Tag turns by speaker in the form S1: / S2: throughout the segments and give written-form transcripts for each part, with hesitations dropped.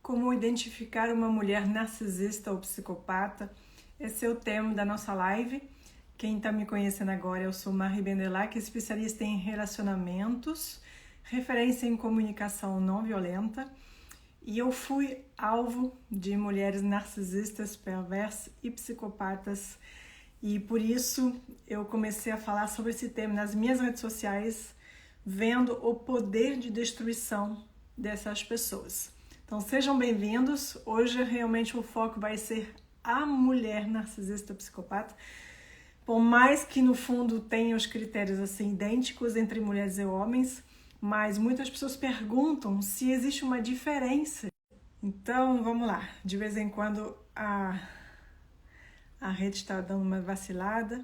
S1: Como identificar uma mulher narcisista ou psicopata? Esse é o tema da nossa live. Quem está me conhecendo agora, eu sou Marie Bendelac, especialista em relacionamentos, referência em comunicação não violenta. E eu fui alvo de mulheres narcisistas, perversas e psicopatas. E por isso eu comecei a falar sobre esse tema nas minhas redes sociais, vendo o poder de destruição dessas pessoas. Então sejam bem-vindos. Hoje realmente o foco vai ser a mulher narcisista psicopata. Por mais que no fundo tenha os critérios assim idênticos entre mulheres e homens, mas muitas pessoas perguntam se existe uma diferença. Então vamos lá. De vez em quando a rede está dando uma vacilada.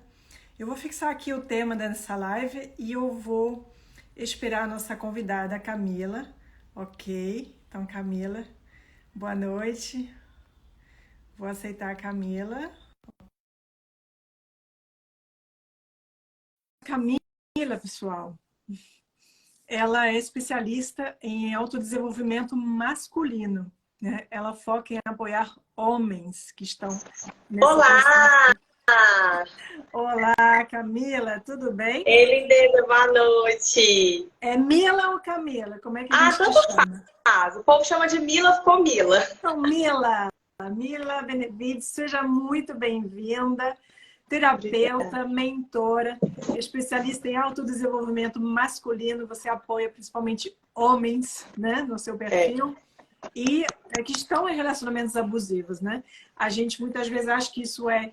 S1: Eu vou fixar aqui o tema dessa live e eu vou esperar a nossa convidada Camila. Ok? Então, Camila, boa noite. Vou aceitar a Camila. Camila, pessoal, ela é especialista em autodesenvolvimento masculino, né? Ela foca em apoiar homens que estão nessa
S2: Olá!
S1: Olá, Camila, tudo bem?
S2: Ei, lindeza, boa noite!
S1: É Mila ou Camila? Como é que a gente te
S2: Tanto
S1: chama?
S2: faz. O povo chama de Mila, ficou Mila.
S1: Então, Mila Benevides, seja muito bem-vinda. Terapeuta, mentora, especialista em autodesenvolvimento masculino. Você apoia principalmente homens, né, no seu perfil. E que estão em relacionamentos abusivos, né? A gente muitas vezes acha que isso é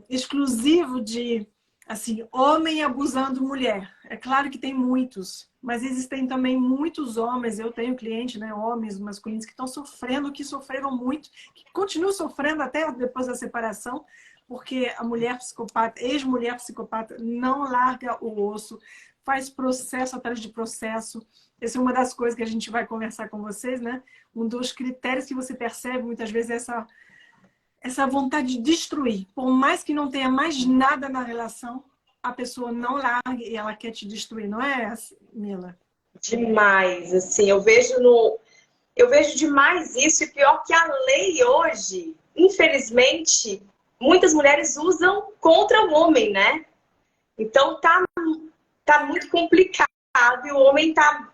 S1: exclusivo de, assim, homem abusando mulher. É claro que tem muitos, mas existem também muitos homens, eu tenho clientes, né, homens masculinos que estão sofrendo, que sofreram muito, que continuam sofrendo até depois da separação, porque a mulher psicopata, ex-mulher psicopata, não larga o osso, faz processo atrás de processo. Essa é uma das coisas que a gente vai conversar com vocês, né? Um dos critérios que você percebe muitas vezes é essa vontade de destruir. Por mais que não tenha mais nada na relação, a pessoa não larga e ela quer te destruir, não é, Mila?
S2: Demais, assim, eu vejo demais isso, e pior que a lei hoje, infelizmente, muitas mulheres usam contra o homem, né? Então tá muito complicado e o homem tá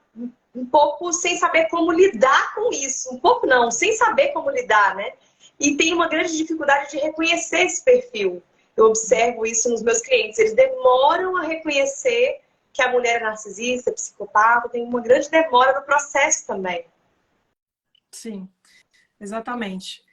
S2: um pouco sem saber como lidar com isso. Um pouco não, sem saber como lidar, né? E tem uma grande dificuldade de reconhecer esse perfil. Eu observo isso nos meus clientes. Eles demoram a reconhecer que a mulher é narcisista, psicopata, tem uma grande demora no processo também.
S1: Sim, exatamente.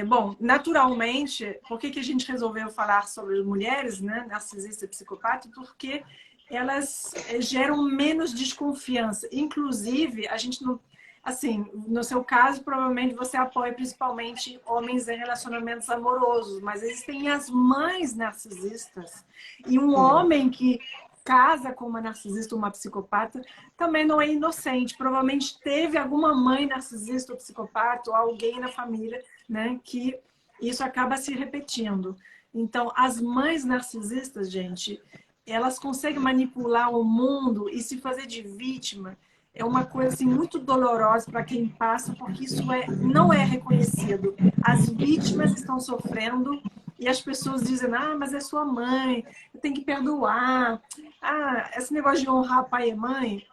S1: Bom, naturalmente, por que a gente resolveu falar sobre mulheres, né, narcisista e psicopata? Porque elas geram menos desconfiança. Inclusive, a gente não... Assim, no seu caso, provavelmente você apoia principalmente homens em relacionamentos amorosos, mas existem as mães narcisistas. E um homem que casa com uma narcisista ou uma psicopata também não é inocente. Provavelmente teve alguma mãe narcisista ou psicopata ou alguém na família, né, que isso acaba se repetindo. Então, as mães narcisistas, gente, elas conseguem manipular o mundo e se fazer de vítima. É uma coisa assim, muito dolorosa para quem passa, porque isso não é reconhecido. As vítimas estão sofrendo e as pessoas dizem, mas é sua mãe, tem que perdoar. Esse negócio de honrar pai e mãe,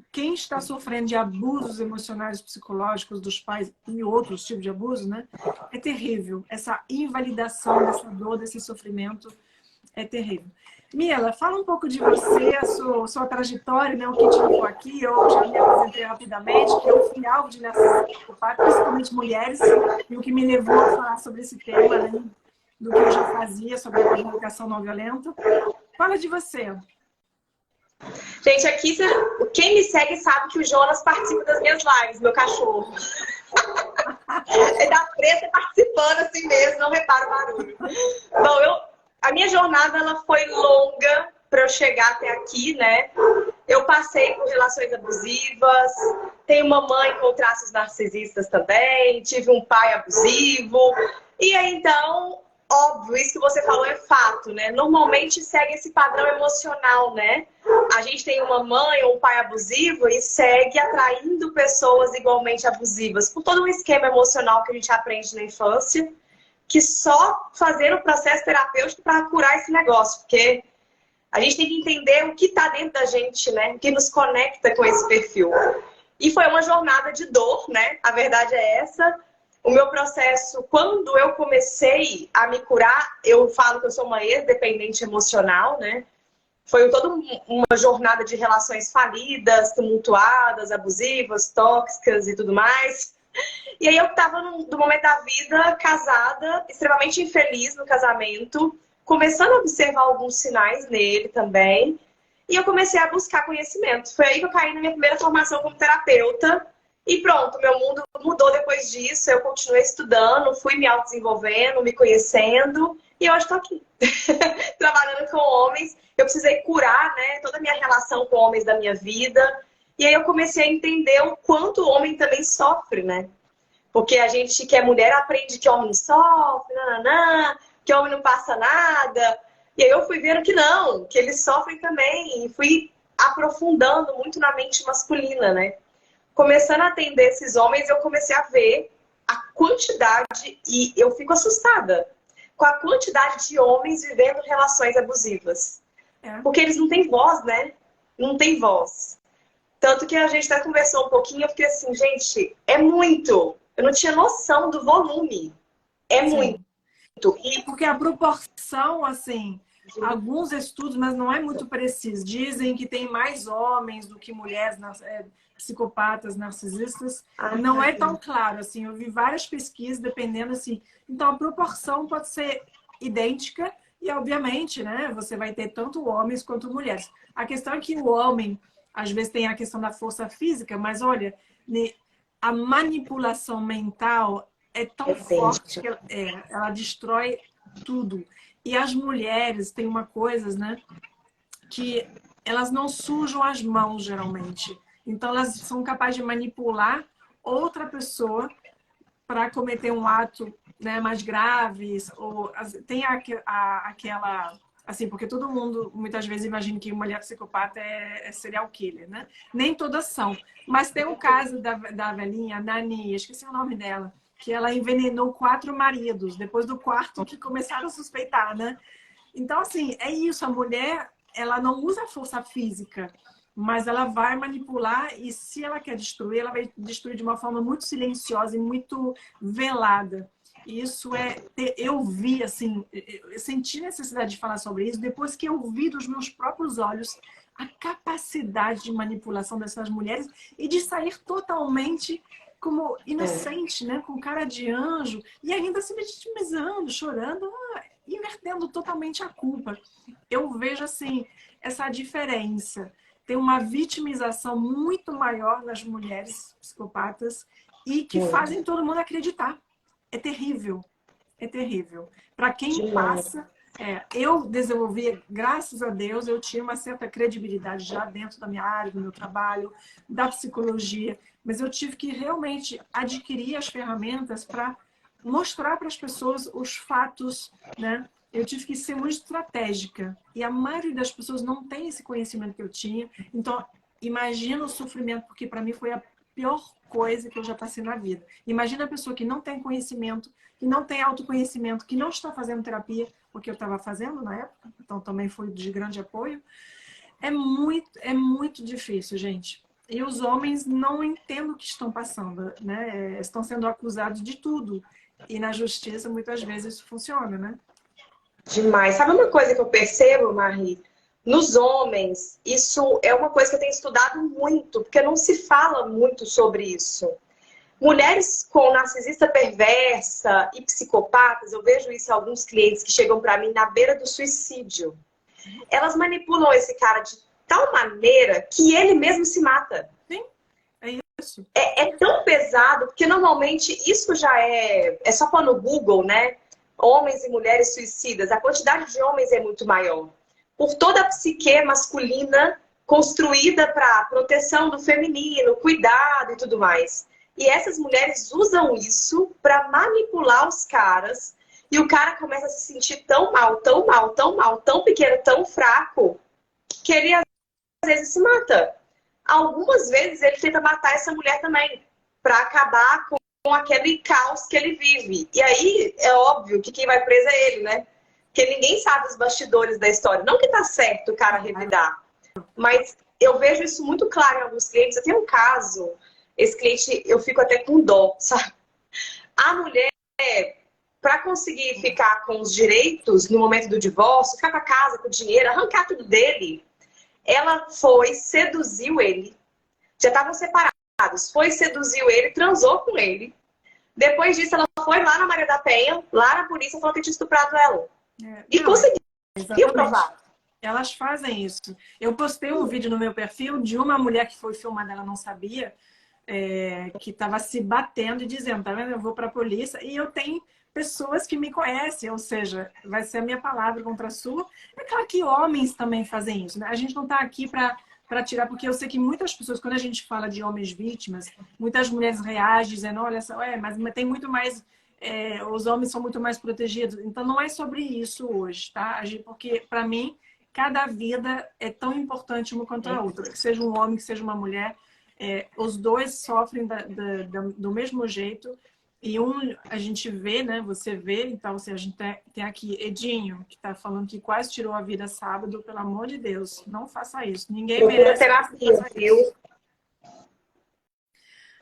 S1: quem está sofrendo de abusos emocionais psicológicos dos pais e outros tipos de abuso, né? É terrível. Essa invalidação dessa dor, desse sofrimento é terrível. Mila, fala um pouco de você, a sua trajetória, né? O que te levou aqui. Eu já me apresentei rapidamente, que eu fui alvo de narcisismo psicopata, principalmente mulheres, e o que me levou a falar sobre esse tema, né? Do que eu já fazia sobre a comunicação não violenta. Fala de você.
S2: Gente, aqui quem me segue sabe que o Jonas participa das minhas lives, meu cachorro. Ele tá preto participando assim mesmo, não repara o barulho. Bom, a minha jornada ela foi longa para eu chegar até aqui, né? Eu passei por relações abusivas, tenho uma mãe com traços narcisistas também, tive um pai abusivo. E aí, então, óbvio, isso que você falou é fato, né? Normalmente segue esse padrão emocional, né? A gente tem uma mãe ou um pai abusivo e segue atraindo pessoas igualmente abusivas, por todo um esquema emocional que a gente aprende na infância, que só fazer o processo terapêutico para curar esse negócio, porque a gente tem que entender o que está dentro da gente, né? O que nos conecta com esse perfil. E foi uma jornada de dor, né? A verdade é essa. O meu processo, quando eu comecei a me curar, eu falo que eu sou uma ex-dependente emocional, né? Foi toda uma jornada de relações falidas, tumultuadas, abusivas, tóxicas e tudo mais. E aí eu estava num momento da vida, casada, extremamente infeliz no casamento, começando a observar alguns sinais nele também. E eu comecei a buscar conhecimento. Foi aí que eu caí na minha primeira formação como terapeuta. E pronto, meu mundo mudou depois disso. Eu continuei estudando, fui me autodesenvolvendo, me conhecendo. E hoje estou aqui, trabalhando com homens. Eu precisei curar, né, toda a minha relação com homens da minha vida. E aí eu comecei a entender o quanto o homem também sofre, né? Porque a gente que é mulher aprende que homem não sofre, nananã, que homem não passa nada. E aí eu fui vendo que não, que eles sofrem também. E fui aprofundando muito na mente masculina, né? Começando a atender esses homens, eu comecei a ver a quantidade, e eu fico assustada com a quantidade de homens vivendo relações abusivas. Porque eles não têm voz, né? Não tem voz. Tanto que a gente até conversou um pouquinho, eu fiquei assim, gente, é muito. Eu não tinha noção do volume. É
S1: Sim.
S2: muito.
S1: E porque a proporção, assim, alguns estudos, mas não é muito preciso, dizem que tem mais homens do que mulheres psicopatas, narcisistas. Não é tão claro, assim, eu vi várias pesquisas dependendo, assim. Então, a proporção pode ser idêntica e, obviamente, né, você vai ter tanto homens quanto mulheres. A questão é que o homem, às vezes, tem a questão da força física, mas, olha, a manipulação mental é tão forte que ela destrói tudo. E as mulheres têm uma coisa, né, que elas não sujam as mãos, geralmente. Então, elas são capazes de manipular outra pessoa para cometer um ato, né, mais grave. Ou, tem aquela... Assim, porque todo mundo, muitas vezes, imagina que mulher psicopata é serial killer, né? Nem todas são. Mas tem um caso da velhinha, a Nani, esqueci o nome dela, que ela envenenou 4 maridos, depois do quarto que começaram a suspeitar, né? Então, assim, é isso. A mulher, ela não usa a força física, mas ela vai manipular e se ela quer destruir, ela vai destruir de uma forma muito silenciosa e muito velada. Isso eu vi, assim, eu senti necessidade de falar sobre isso depois que eu vi dos meus próprios olhos a capacidade de manipulação dessas mulheres e de sair totalmente como inocente, né? Com cara de anjo e ainda se vitimizando, chorando, invertendo totalmente a culpa. Eu vejo, assim, essa diferença. Tem uma vitimização muito maior nas mulheres psicopatas e que fazem todo mundo acreditar. É terrível. É terrível. Para quem passa... eu desenvolvi, graças a Deus, eu tinha uma certa credibilidade já dentro da minha área, do meu trabalho, da psicologia, mas eu tive que realmente adquirir as ferramentas para mostrar para as pessoas os fatos, né? Eu tive que ser muito estratégica. E a maioria das pessoas não tem esse conhecimento que eu tinha. Então, imagina o sofrimento, porque para mim foi a pior coisa que eu já passei na vida. Imagina a pessoa que não tem conhecimento, que não tem autoconhecimento, que não está fazendo terapia, porque eu estava fazendo na época, então também foi de grande apoio. É muito difícil, gente. E os homens não entendem o que estão passando, né? Estão sendo acusados de tudo. E na justiça, muitas vezes, isso funciona, né?
S2: Demais. Sabe uma coisa que eu percebo, Marie? Nos homens, isso é uma coisa que eu tenho estudado muito, porque não se fala muito sobre isso. Mulheres com narcisista perversa e psicopatas, eu vejo isso em alguns clientes que chegam para mim na beira do suicídio. Elas manipulam esse cara de tal maneira que ele mesmo se mata.
S1: Sim, é isso.
S2: É tão pesado, porque normalmente isso já é só pôr no Google, né? Homens e mulheres suicidas. A quantidade de homens é muito maior. Por toda a psique masculina construída para proteção do feminino, cuidado e tudo mais. E essas mulheres usam isso para manipular os caras E o cara começa a se sentir tão mal, tão mal, tão mal, tão pequeno, tão fraco, que ele às vezes se mata. Algumas vezes ele tenta matar essa mulher também, para acabar com aquele caos que ele vive. E aí é óbvio que quem vai preso é ele, né? Porque ninguém sabe os bastidores da história. Não que tá certo o cara revidar, mas eu vejo isso muito claro em alguns clientes. Eu tenho um caso, esse cliente eu fico até com dó, sabe? A mulher, para conseguir ficar com os direitos no momento do divórcio, ficar com a casa, com o dinheiro, arrancar tudo dele, ela foi, seduziu ele. Já estavam separados. Foi, seduziu ele, transou com ele. Depois disso, ela foi lá na Maria da Penha, lá na polícia, falou que tinha estuprado ela. E conseguiu provar.
S1: Elas fazem isso. Eu postei um vídeo no meu perfil de uma mulher que foi filmada, ela não sabia, que estava se batendo e dizendo, tá vendo? Eu vou para a polícia. E eu tenho pessoas que me conhecem, ou seja, vai ser a minha palavra contra a sua. É claro que homens também fazem isso, né? A gente não está aqui para tirar, porque eu sei que muitas pessoas, quando a gente fala de homens vítimas, muitas mulheres reagem dizendo, olha só, mas tem muito mais, os homens são muito mais protegidos. Então não é sobre isso hoje, tá? Porque para mim, cada vida é tão importante uma quanto a outra. Que seja um homem, que seja uma mulher, os dois sofrem do mesmo jeito. E a gente vê, né? Você vê, então assim, a gente tem aqui Edinho, que está falando que quase tirou a vida sábado, pelo amor de Deus, não faça isso. Ninguém merece
S2: terapia, viu?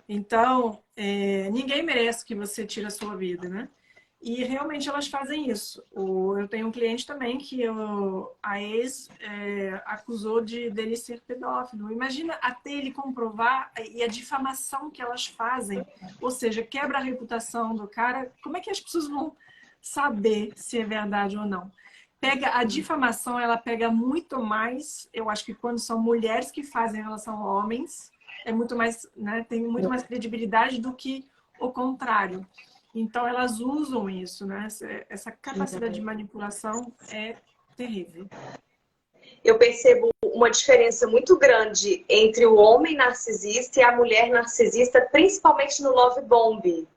S1: Então, ninguém merece que você tire a sua vida, né? E realmente elas fazem isso. Eu tenho um cliente também que a ex acusou dele ser pedófilo. Imagina até ele comprovar e a difamação que elas fazem. Ou seja, quebra a reputação do cara. Como é que as pessoas vão saber se é verdade ou não? A difamação, ela pega muito mais, eu acho que quando são mulheres que fazem em relação a homens, é muito mais, né, tem muito mais credibilidade do que o contrário. Então, elas usam isso, né? Essa capacidade de manipulação é terrível.
S2: Eu percebo uma diferença muito grande entre o homem narcisista e a mulher narcisista, principalmente no love bomb,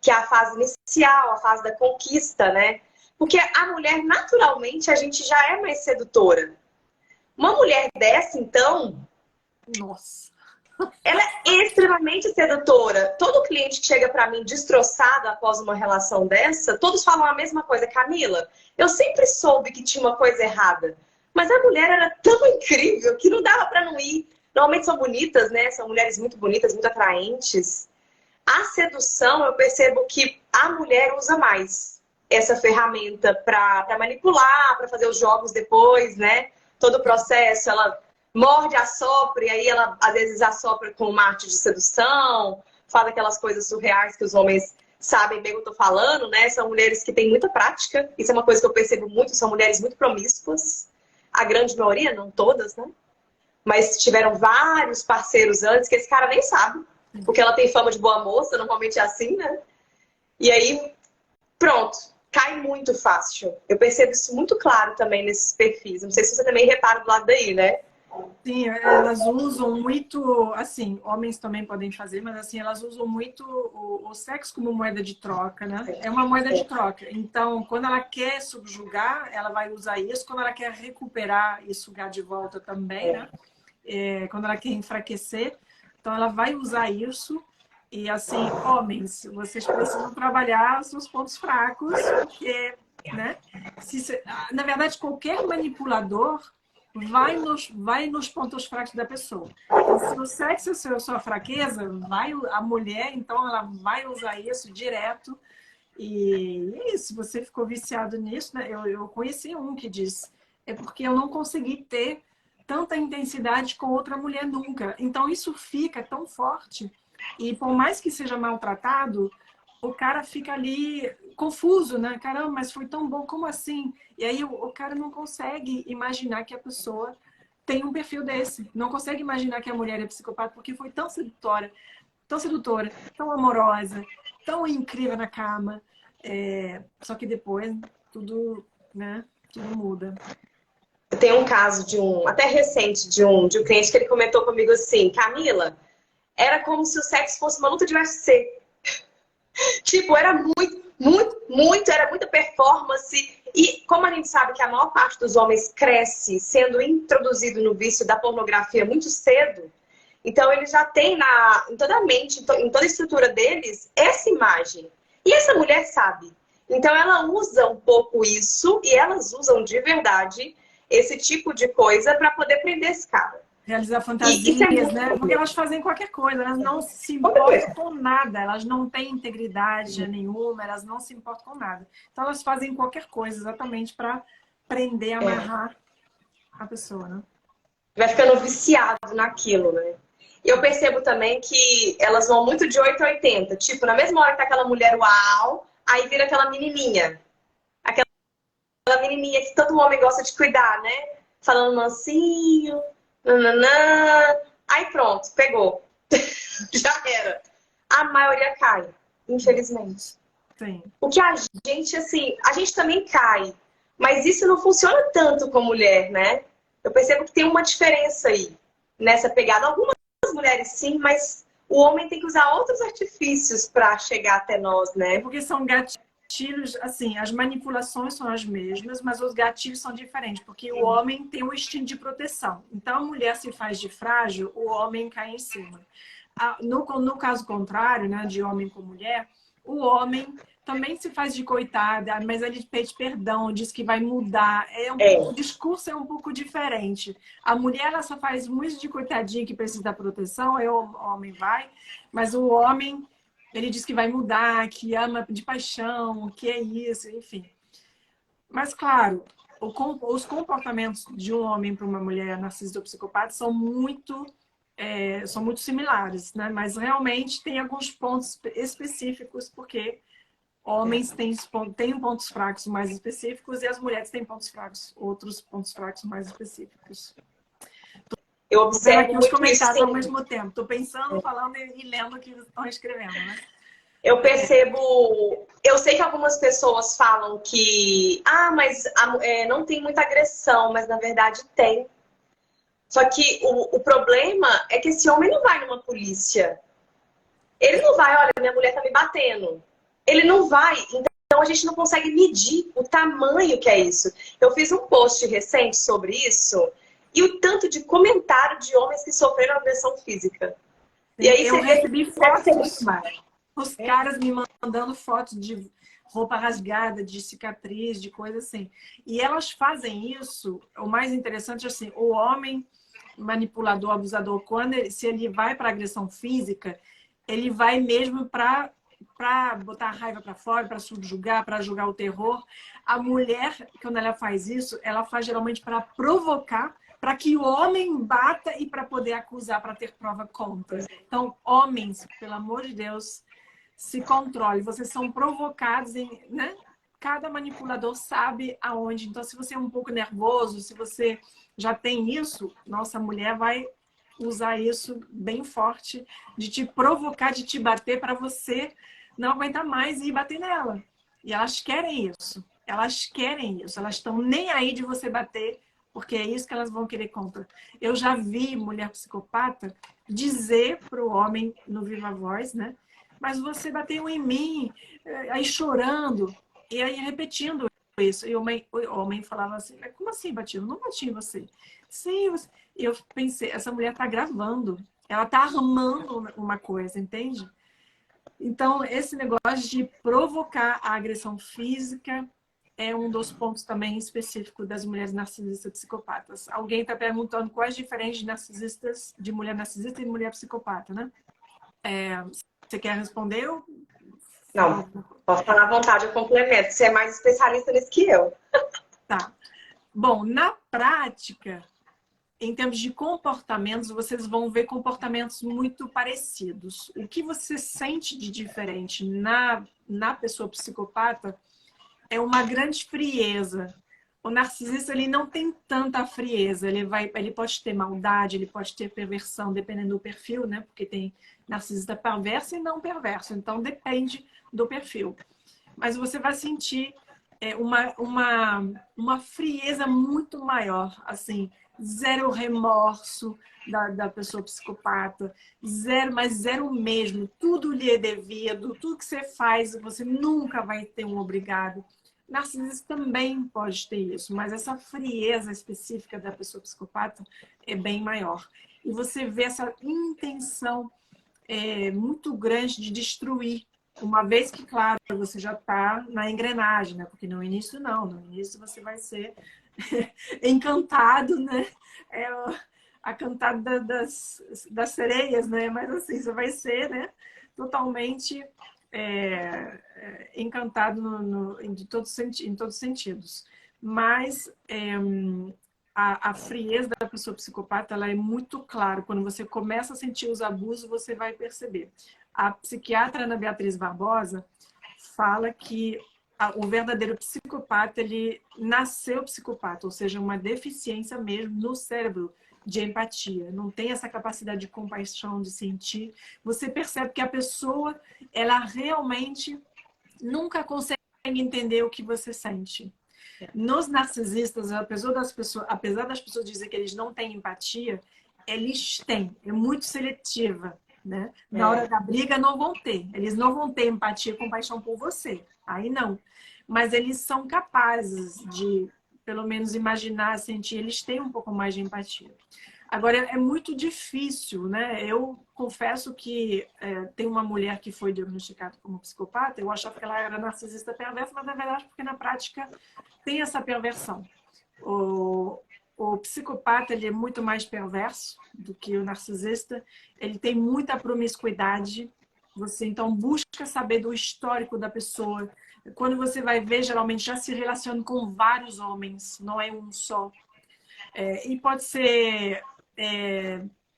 S2: que é a fase inicial, a fase da conquista, né? Porque a mulher, naturalmente, a gente já é mais sedutora. Uma mulher dessa, então...
S1: Nossa!
S2: Ela é extremamente sedutora. Todo cliente que chega para mim destroçado após uma relação dessa, todos falam a mesma coisa. Camila, eu sempre soube que tinha uma coisa errada, mas a mulher era tão incrível que não dava para não ir. Normalmente são bonitas, né? São mulheres muito bonitas, muito atraentes. A sedução, eu percebo que a mulher usa mais essa ferramenta para manipular, para fazer os jogos depois, né? Todo o processo, ela morde, assopra, e aí ela às vezes assopra com uma arte de sedução, fala aquelas coisas surreais que os homens sabem bem o que eu tô falando, né? São mulheres que têm muita prática, isso é uma coisa que eu percebo muito, são mulheres muito promíscuas, a grande maioria, não todas, né? Mas tiveram vários parceiros antes que esse cara nem sabe, porque ela tem fama de boa moça, normalmente é assim, né? E aí, pronto, cai muito fácil. Eu percebo isso muito claro também nesses perfis, não sei se você também repara do lado daí, né?
S1: Sim, elas usam muito, assim, homens também podem fazer, mas assim, elas usam muito o sexo como moeda de troca, né? É uma moeda de troca. Então, quando ela quer subjugar, ela vai usar isso. Quando ela quer recuperar e sugar de volta também, né? Quando ela quer enfraquecer, então ela vai usar isso. E assim, homens, vocês precisam trabalhar os seus pontos fracos, porque, né? Na verdade, qualquer manipulador vai nos pontos fracos da pessoa. Então, se o sexo é a sua fraqueza, a mulher, então, ela vai usar isso direto. E é isso, você ficou viciado nisso, né? Eu conheci um que diz, é porque eu não consegui ter tanta intensidade com outra mulher nunca. Então, isso fica tão forte. E por mais que seja maltratado, o cara fica ali confuso, né? Caramba, mas foi tão bom, como assim? E aí o cara não consegue imaginar que a pessoa tem um perfil desse. Não consegue imaginar que a mulher é psicopata porque foi tão sedutora, tão amorosa, tão incrível na cama. Só que depois tudo, né? Tudo muda.
S2: Eu tenho um caso até recente, de um cliente que ele comentou comigo assim, Camila, era como se o sexo fosse uma luta de UFC. Tipo, era muito... Era muita performance. E como a gente sabe que a maior parte dos homens cresce sendo introduzido no vício da pornografia muito cedo, então ele já tem em toda a mente, em toda a estrutura deles, essa imagem. E essa mulher sabe. Então ela usa um pouco isso, e elas usam de verdade esse tipo de coisa para poder prender esse cara.
S1: Realizar
S2: Isso é
S1: fantasias,
S2: muito
S1: né? Porque elas fazem qualquer coisa, elas não se
S2: qualquer
S1: importam
S2: coisa.
S1: com nada, elas não têm integridade nenhuma, elas não se importam com nada. Então elas fazem qualquer coisa exatamente para prender, amarrar a pessoa, né?
S2: Vai ficando viciado naquilo, né? E eu percebo também que elas vão muito de 8 a 80. Tipo, na mesma hora que tá aquela mulher uau, aí vira aquela menininha. Aquela menininha que todo homem gosta de cuidar, né? Falando mansinho, nananã. Aí pronto, pegou. Já era. A maioria cai, infelizmente.
S1: Sim.
S2: O que a gente, assim, a gente também cai. Mas isso não funciona tanto com mulher, né? Eu percebo que tem uma diferença aí nessa pegada. Algumas mulheres sim, mas o homem tem que usar outros artifícios para chegar até nós,
S1: É
S2: né?
S1: porque são gatilhos, assim, as manipulações são as mesmas, mas os gatilhos são diferentes, porque o homem tem um instinto de proteção. Então a mulher se faz de frágil, o homem cai em cima. No caso contrário, né, de homem com mulher, o homem também se faz de coitada, mas ele pede perdão, diz que vai mudar. O discurso é um pouco diferente. A mulher ela só faz muito de coitadinha que precisa da proteção, aí o homem vai, mas o homem ele diz que vai mudar, que ama de paixão, que é isso, enfim. Mas claro, os comportamentos de um homem para uma mulher narcisista ou psicopata são muito similares, né? Mas realmente tem alguns pontos específicos, porque homens têm pontos fracos mais específicos e as mulheres têm outros pontos fracos mais específicos.
S2: Eu
S1: Estou vendo
S2: observo
S1: aqui os
S2: muito isso,
S1: comentários ao
S2: sim.
S1: mesmo tempo. Estou pensando, falando e lendo o que estão escrevendo, né?
S2: Eu percebo. Eu sei que algumas pessoas falam que. Ah, mas não tem muita agressão, mas na verdade tem. Só que o problema é que esse homem não vai numa polícia. Ele não vai, olha, minha mulher tá me batendo. Ele não vai. Então a gente não consegue medir o tamanho que é isso. Eu fiz um post recente sobre isso e o tanto de comentário de homens que sofreram agressão física. E aí
S1: eu recebi fotos,
S2: mais.
S1: os caras me mandando fotos de roupa rasgada, de cicatriz, de coisa assim. E elas fazem isso, o mais interessante é assim, o homem manipulador, abusador, se ele vai para agressão física, ele vai mesmo para botar a raiva para fora, para subjugar, para julgar o terror. A mulher, quando ela faz isso, ela faz geralmente para provocar, para que o homem bata e para poder acusar, para ter prova contra. Então, homens, pelo amor de Deus, se controle. Vocês são provocados, né? Cada manipulador sabe aonde. Então, se você é um pouco nervoso, se você já tem isso, nossa mulher vai usar isso bem forte, de te provocar, de te bater para você não aguentar mais e bater nela. E elas querem isso. Elas querem isso. Elas estão nem aí de você bater, porque é isso que elas vão querer contra. Eu já vi mulher psicopata dizer para o homem no Viva Voz, né? Mas você bateu em mim, aí chorando, e aí repetindo isso. E o homem falava assim, mas como assim bati? Eu não bati em você. Sim, você... E eu pensei, essa mulher está gravando, ela está armando uma coisa, entende? Então, esse negócio de provocar a agressão física é um dos pontos também específicos das mulheres narcisistas psicopatas. Alguém está perguntando quais diferenças de narcisistas, de mulher narcisista e mulher psicopata, né? Você quer responder?
S2: Não, posso falar à vontade, eu complemento. Você é mais especialista nisso que eu.
S1: Tá. Bom, na prática, em termos de comportamentos, vocês vão ver comportamentos muito parecidos. O que você sente de diferente na pessoa psicopata é uma grande frieza. O narcisista ele não tem tanta frieza. Ele pode ter maldade, ele pode ter perversão, dependendo do perfil, né? Porque tem narcisista perverso e não perverso. Então depende do perfil. Mas você vai sentir uma frieza muito maior, assim, zero remorso da pessoa psicopata, zero, mas zero mesmo. Tudo lhe é devido, tudo que você faz, você nunca vai ter um obrigado. Narcisista também pode ter isso, mas essa frieza específica da pessoa psicopata é bem maior. E você vê essa intenção muito grande de destruir. Uma vez que, claro, você já está na engrenagem, né? Porque no início não, no início você vai ser encantado, né? É a cantada das sereias, né? Mas assim, você vai ser, né? Totalmente encantado em todos os sentidos. Mas a frieza da pessoa psicopata, ela é muito clara. Quando você começa a sentir os abusos, você vai perceber. A psiquiatra Ana Beatriz Barbosa fala que o verdadeiro psicopata, ele nasceu psicopata, ou seja, uma deficiência mesmo no cérebro de empatia. Não tem essa capacidade de compaixão, de sentir. Você percebe que a pessoa, ela realmente nunca consegue entender o que você sente. Nos narcisistas, apesar das pessoas dizerem que eles não têm empatia, eles têm, é muito seletiva, né? Na hora da briga não vão ter, eles não vão ter empatia e compaixão por você, aí não. Mas eles são capazes de, pelo menos, imaginar, sentir, eles têm um pouco mais de empatia. Agora, é muito difícil, né? Eu confesso que tem uma mulher que foi diagnosticada como psicopata, eu achava que ela era narcisista perversa, mas na verdade, porque na prática tem essa perversão. O psicopata, ele é muito mais perverso do que o narcisista, ele tem muita promiscuidade, você então busca saber do histórico da pessoa. Quando você vai ver, geralmente já se relaciona com vários homens, não é um só. E pode ser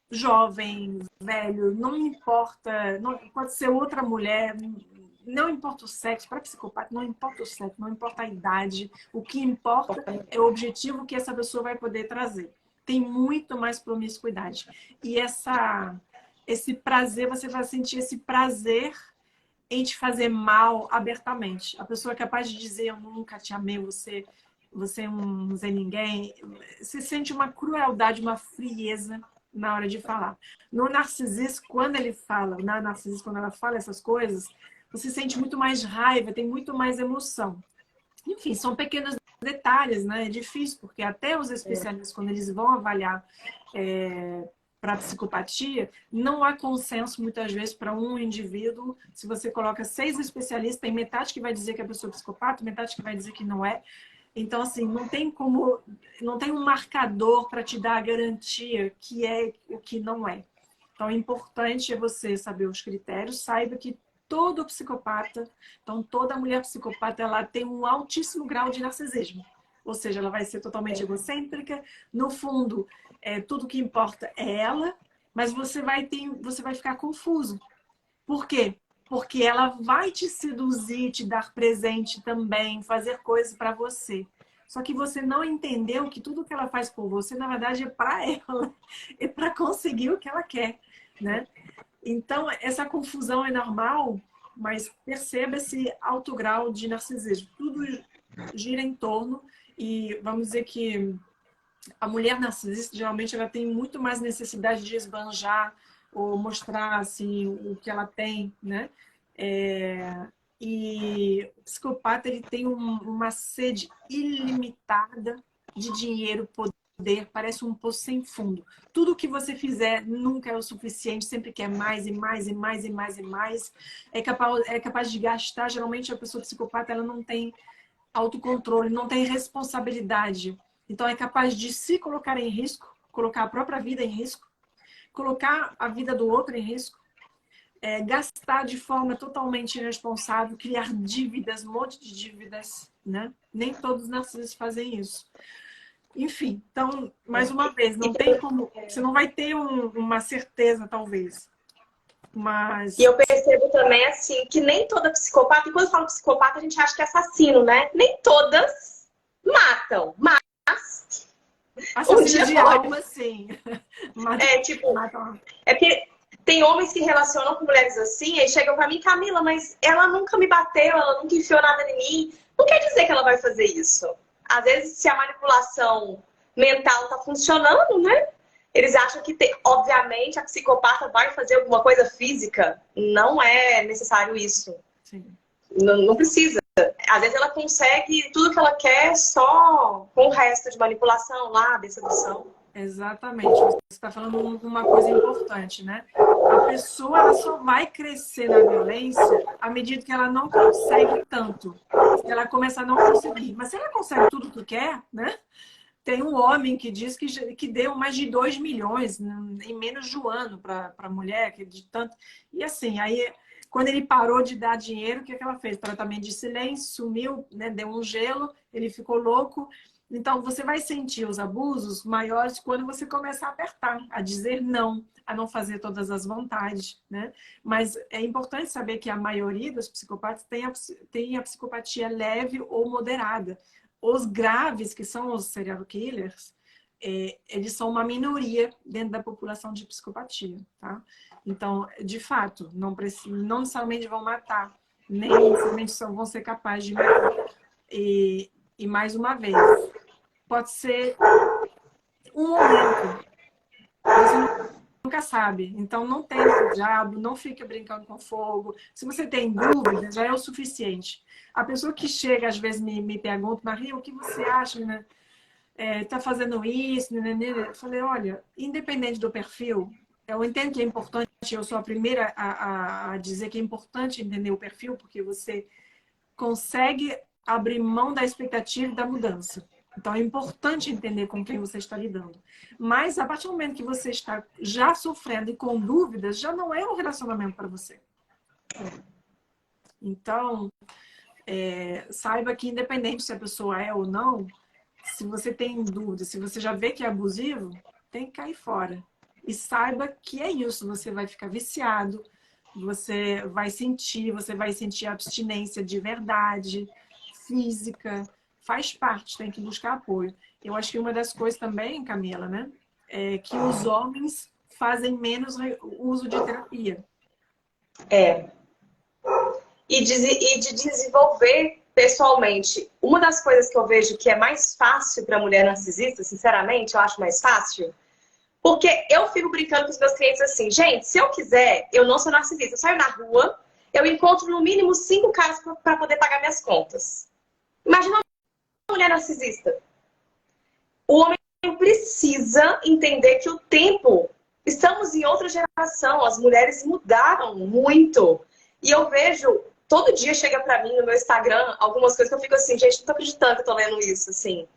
S1: jovem, velho, não importa, pode ser outra mulher, não importa o sexo, para psicopata não importa o sexo, não importa a idade, o que importa é o objetivo que essa pessoa vai poder trazer. Tem muito mais promiscuidade. E esse prazer, você vai sentir esse prazer em te fazer mal abertamente. A pessoa é capaz de dizer, eu nunca te amei, você não é ninguém. Você sente uma crueldade, uma frieza na hora de falar. No narcisista, quando ela fala essas coisas, você sente muito mais raiva, tem muito mais emoção. Enfim, são pequenos detalhes, né? É difícil, porque até os especialistas, quando eles vão avaliar para psicopatia, não há consenso muitas vezes para um indivíduo. Se você coloca 6 especialistas, tem metade que vai dizer que a pessoa é psicopata, metade que vai dizer que não é. Então, assim, não tem um marcador para te dar a garantia que é o que não é. Então, o importante é você saber os critérios, saiba que todo psicopata, então toda mulher psicopata, ela tem um altíssimo grau de narcisismo. Ou seja, ela vai ser totalmente egocêntrica. No fundo, tudo que importa é ela, mas você vai ficar confuso. Por quê? Porque ela vai te seduzir, te dar presente também, fazer coisas para você. Só que você não entendeu que tudo que ela faz por você, na verdade, é para ela. É para conseguir o que ela quer, né? Então, essa confusão é normal, mas perceba esse alto grau de narcisismo. Tudo gira em torno e vamos dizer que a mulher narcisista, geralmente, ela tem muito mais necessidade de esbanjar ou mostrar assim o que ela tem, né? E o psicopata, ele tem uma sede ilimitada de dinheiro, poder, parece um poço sem fundo. Tudo que você fizer nunca é o suficiente, sempre quer mais e mais e mais e mais e mais. É capaz de gastar. Geralmente a pessoa psicopata, ela não tem autocontrole, não tem responsabilidade. Então é capaz de se colocar em risco, colocar a própria vida em risco, colocar a vida do outro em risco, gastar de forma totalmente irresponsável, criar dívidas, um monte de dívidas, né? Nem todos os narcisistas fazem isso. Enfim, então, mais uma vez, não tem como, você não vai ter uma certeza, talvez. Mas...
S2: E eu percebo também, assim, que nem toda psicopata, e quando eu falo psicopata, a gente acha que é assassino, né? Nem todas matam, mas...
S1: Assassino de alma, sim.
S2: É porque tem homens que relacionam com mulheres assim, e chegam pra mim, Camila, mas ela nunca me bateu, ela nunca enfiou nada em mim. Não quer dizer que ela vai fazer isso. Às vezes, se a manipulação mental está funcionando, né? Eles acham que, obviamente, a psicopata vai fazer alguma coisa física. Não é necessário isso.
S1: Sim.
S2: Não precisa. Às vezes ela consegue tudo que ela quer só com o resto de manipulação, lábia, sedução.
S1: Exatamente. Você está falando uma coisa importante, né? A pessoa ela só vai crescer na violência à medida que ela não consegue tanto. Se ela começar a não conseguir. Mas se ela consegue tudo que quer, né? Tem um homem que diz que deu mais de 2 milhões em menos de um ano para a mulher, que de tanto. E assim, aí quando ele parou de dar dinheiro, o que ela fez? Tratamento de silêncio, sumiu, né? Deu um gelo, ele ficou louco. Então, você vai sentir os abusos maiores quando você começa a apertar, a dizer não, a não fazer todas as vontades, né? Mas é importante saber que a maioria dos psicopatas tem a psicopatia leve ou moderada. Os graves, que são os serial killers, eles são uma minoria dentro da população de psicopatia, tá? Então, de fato, não necessariamente vão matar, nem necessariamente vão ser capazes de matar. E mais uma vez, pode ser um momento. Você nunca sabe. Então, não tem o diabo, não fica brincando com fogo. Se você tem dúvida, já é o suficiente. A pessoa que chega, às vezes, me pergunta, Maria, o que você acha, né? Tá fazendo isso, né? Eu falei, olha, independente do perfil, eu entendo que é importante, eu sou a primeira a dizer que é importante entender o perfil, porque você consegue abrir mão da expectativa e da mudança. Então, é importante entender com quem você está lidando. Mas, a partir do momento que você está já sofrendo e com dúvidas, já não é um relacionamento para você. Então, saiba que, independente se a pessoa é ou não, se você tem dúvida, se você já vê que é abusivo, tem que cair fora. E saiba que é isso, você vai ficar viciado, você vai sentir abstinência de verdade, física, faz parte, tem que buscar apoio. Eu acho que uma das coisas também, Camila, né, é que os homens fazem menos uso de terapia.
S2: E de desenvolver pessoalmente. Uma das coisas que eu vejo que é mais fácil para a mulher narcisista, sinceramente, eu acho mais fácil, porque eu fico brincando com os meus clientes assim, gente, se eu quiser, eu não sou narcisista, eu saio na rua, eu encontro no mínimo 5 caras para poder pagar minhas contas. Imagina uma mulher narcisista. O homem precisa entender que o tempo, estamos em outra geração, as mulheres mudaram muito. E eu vejo, todo dia chega pra mim no meu Instagram algumas coisas que eu fico assim, gente, não tô acreditando que eu tô lendo isso, assim.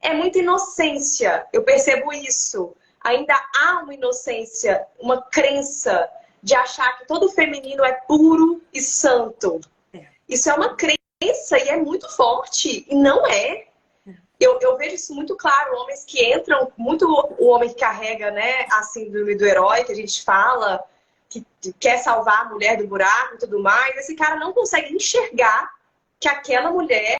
S2: É muita inocência, eu percebo isso. Ainda há uma inocência, uma crença de achar que todo feminino é puro e santo. Isso é uma crença e é muito forte, e não é. Eu vejo isso muito claro, homens que entram, muito o homem que carrega, né, a síndrome do herói, que a gente fala, que quer salvar a mulher do buraco e tudo mais, esse cara não consegue enxergar que aquela mulher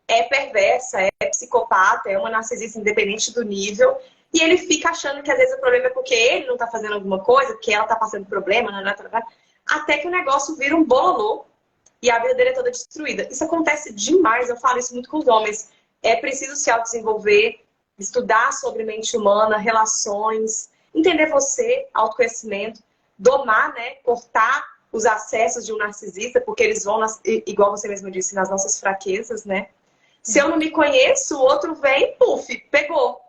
S2: é perversa, é psicopata, é uma narcisista independente do nível, e ele fica achando que às vezes o problema é porque ele não tá fazendo alguma coisa, porque ela tá passando problema, até que o negócio vira um bololô e a vida dele é toda destruída. Isso acontece demais, eu falo isso muito com os homens. É preciso se autodesenvolver, estudar sobre mente humana, relações, entender você, autoconhecimento, domar, né? Cortar os acessos de um narcisista, porque eles vão, igual você mesmo disse, nas nossas fraquezas, né? Se eu não me conheço, o outro vem, puf, pegou.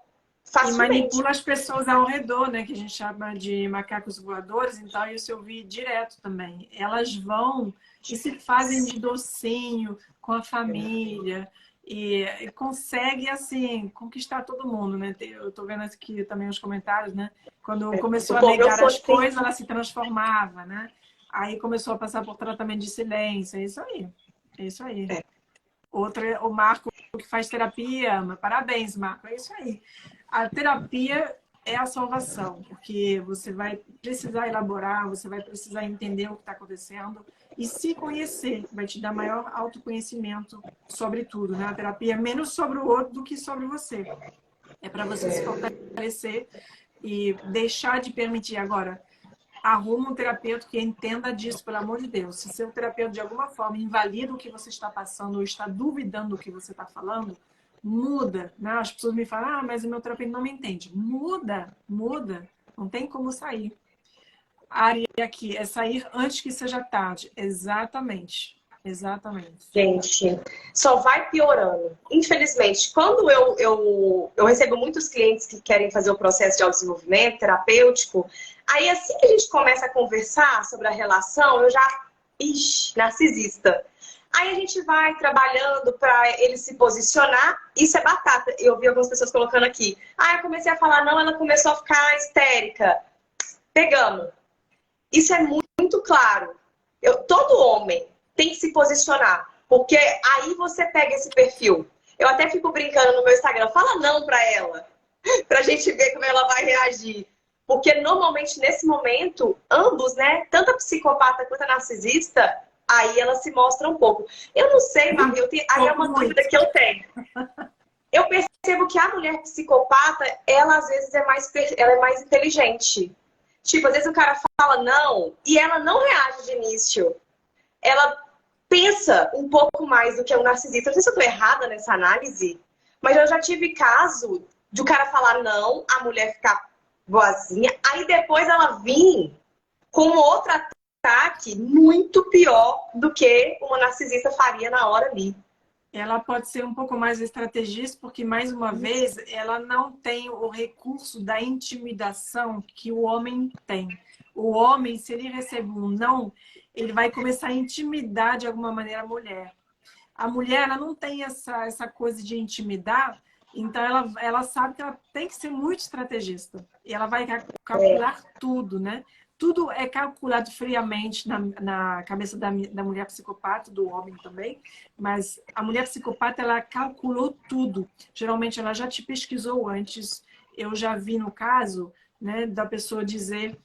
S2: Facilmente.
S1: E manipula as pessoas ao redor, né? Que a gente chama de macacos voadores. Então, isso eu vi direto também. Elas vão e se fazem de docinho com a família. E consegue, assim, conquistar todo mundo, né? Eu tô vendo aqui também os comentários, né? Quando começou a negar as coisas, ela se transformava, né? Aí começou a passar por tratamento de silêncio. É isso aí. É isso aí. Outra, o Marco, que faz terapia, ama. Parabéns, Marco. É isso aí. A terapia é a salvação, porque você vai precisar elaborar, você vai precisar entender o que está acontecendo e se conhecer, vai te dar maior autoconhecimento sobre tudo, né? A terapia é menos sobre o outro do que sobre você. É para você se fortalecer e deixar de permitir. Agora, arruma um terapeuta que entenda disso, pelo amor de Deus. Se seu terapeuta, de alguma forma, invalida o que você está passando ou está duvidando do que você está falando, muda, né? As pessoas me falam, ah, mas o meu terapeuta não me entende. Muda, muda, não tem como sair. A área aqui é sair antes que seja tarde. Exatamente, exatamente.
S2: Gente, só vai piorando. Infelizmente, quando eu recebo muitos clientes que querem fazer o processo de autodesenvolvimento terapêutico, aí assim que a gente começa a conversar sobre a relação, eu já... Ixi, narcisista. Aí a gente vai trabalhando para ele se posicionar. Isso é batata. Eu vi algumas pessoas colocando aqui. Ah, eu comecei a falar não, ela começou a ficar histérica. Pegamos. Isso é muito claro. Todo homem tem que se posicionar. Porque aí você pega esse perfil. Eu até fico brincando no meu Instagram. Fala não pra ela. Pra gente ver como ela vai reagir. Porque normalmente nesse momento, ambos, né? Tanto a psicopata quanto a narcisista, aí ela se mostra um pouco. Eu não sei, Maria, aí é uma dúvida que eu tenho. Eu percebo que a mulher psicopata, ela às vezes ela é mais inteligente. Tipo, às vezes o cara fala não e ela não reage de início. Ela pensa um pouco mais do que o narcisista. Não sei se eu tô errada nessa análise, mas eu já tive caso de o cara falar não, a mulher ficar boazinha, aí depois ela vir com outro ataque muito pior do que uma narcisista faria na hora ali.
S1: Ela pode ser um pouco mais estrategista, porque, mais uma vez, ela não tem o recurso da intimidação que o homem tem. O homem, se ele recebe um não, ele vai começar a intimidar de alguma maneira a mulher. A mulher, ela não tem essa coisa de intimidar, então ela sabe que ela tem que ser muito estrategista. E ela vai calcular tudo, né? Tudo é calculado friamente na cabeça da mulher psicopata, do homem também. Mas a mulher psicopata, ela calculou tudo. Geralmente, ela já te pesquisou antes. Eu já vi no caso, né, da pessoa dizer...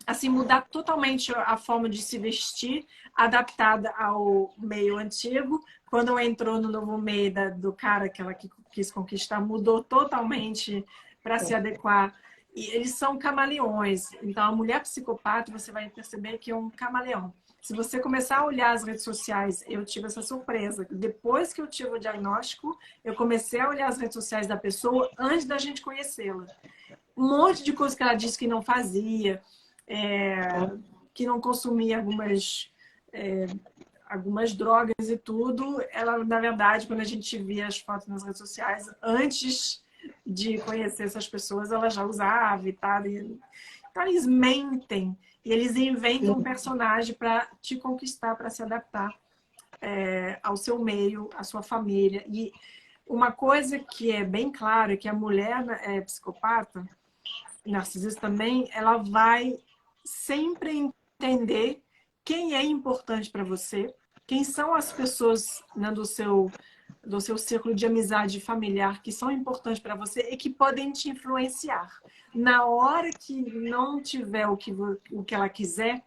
S1: assim, mudar totalmente a forma de se vestir, adaptada ao meio antigo. Quando entrou no novo meio do cara que ela quis conquistar, mudou totalmente para se adequar. E eles são camaleões. Então, a mulher psicopata, você vai perceber que é um camaleão. Se você começar a olhar as redes sociais, eu tive essa surpresa. Depois que eu tive o diagnóstico, eu comecei a olhar as redes sociais da pessoa antes da gente conhecê-la. Um monte de coisa que ela disse que não fazia, que não consumia algumas drogas e tudo. Ela, na verdade, quando a gente via as fotos nas redes sociais, antes de conhecer essas pessoas, ela já usava e tal. Então, eles mentem e eles inventam um personagem para te conquistar, para se adaptar ao seu meio, à sua família. E uma coisa que é bem clara é que a mulher psicopata, narcisista também, ela vai sempre entender quem é importante para você, quem são as pessoas, né, do seu círculo de amizade familiar que são importantes para você e que podem te influenciar. Na hora que não tiver o que ela quiser,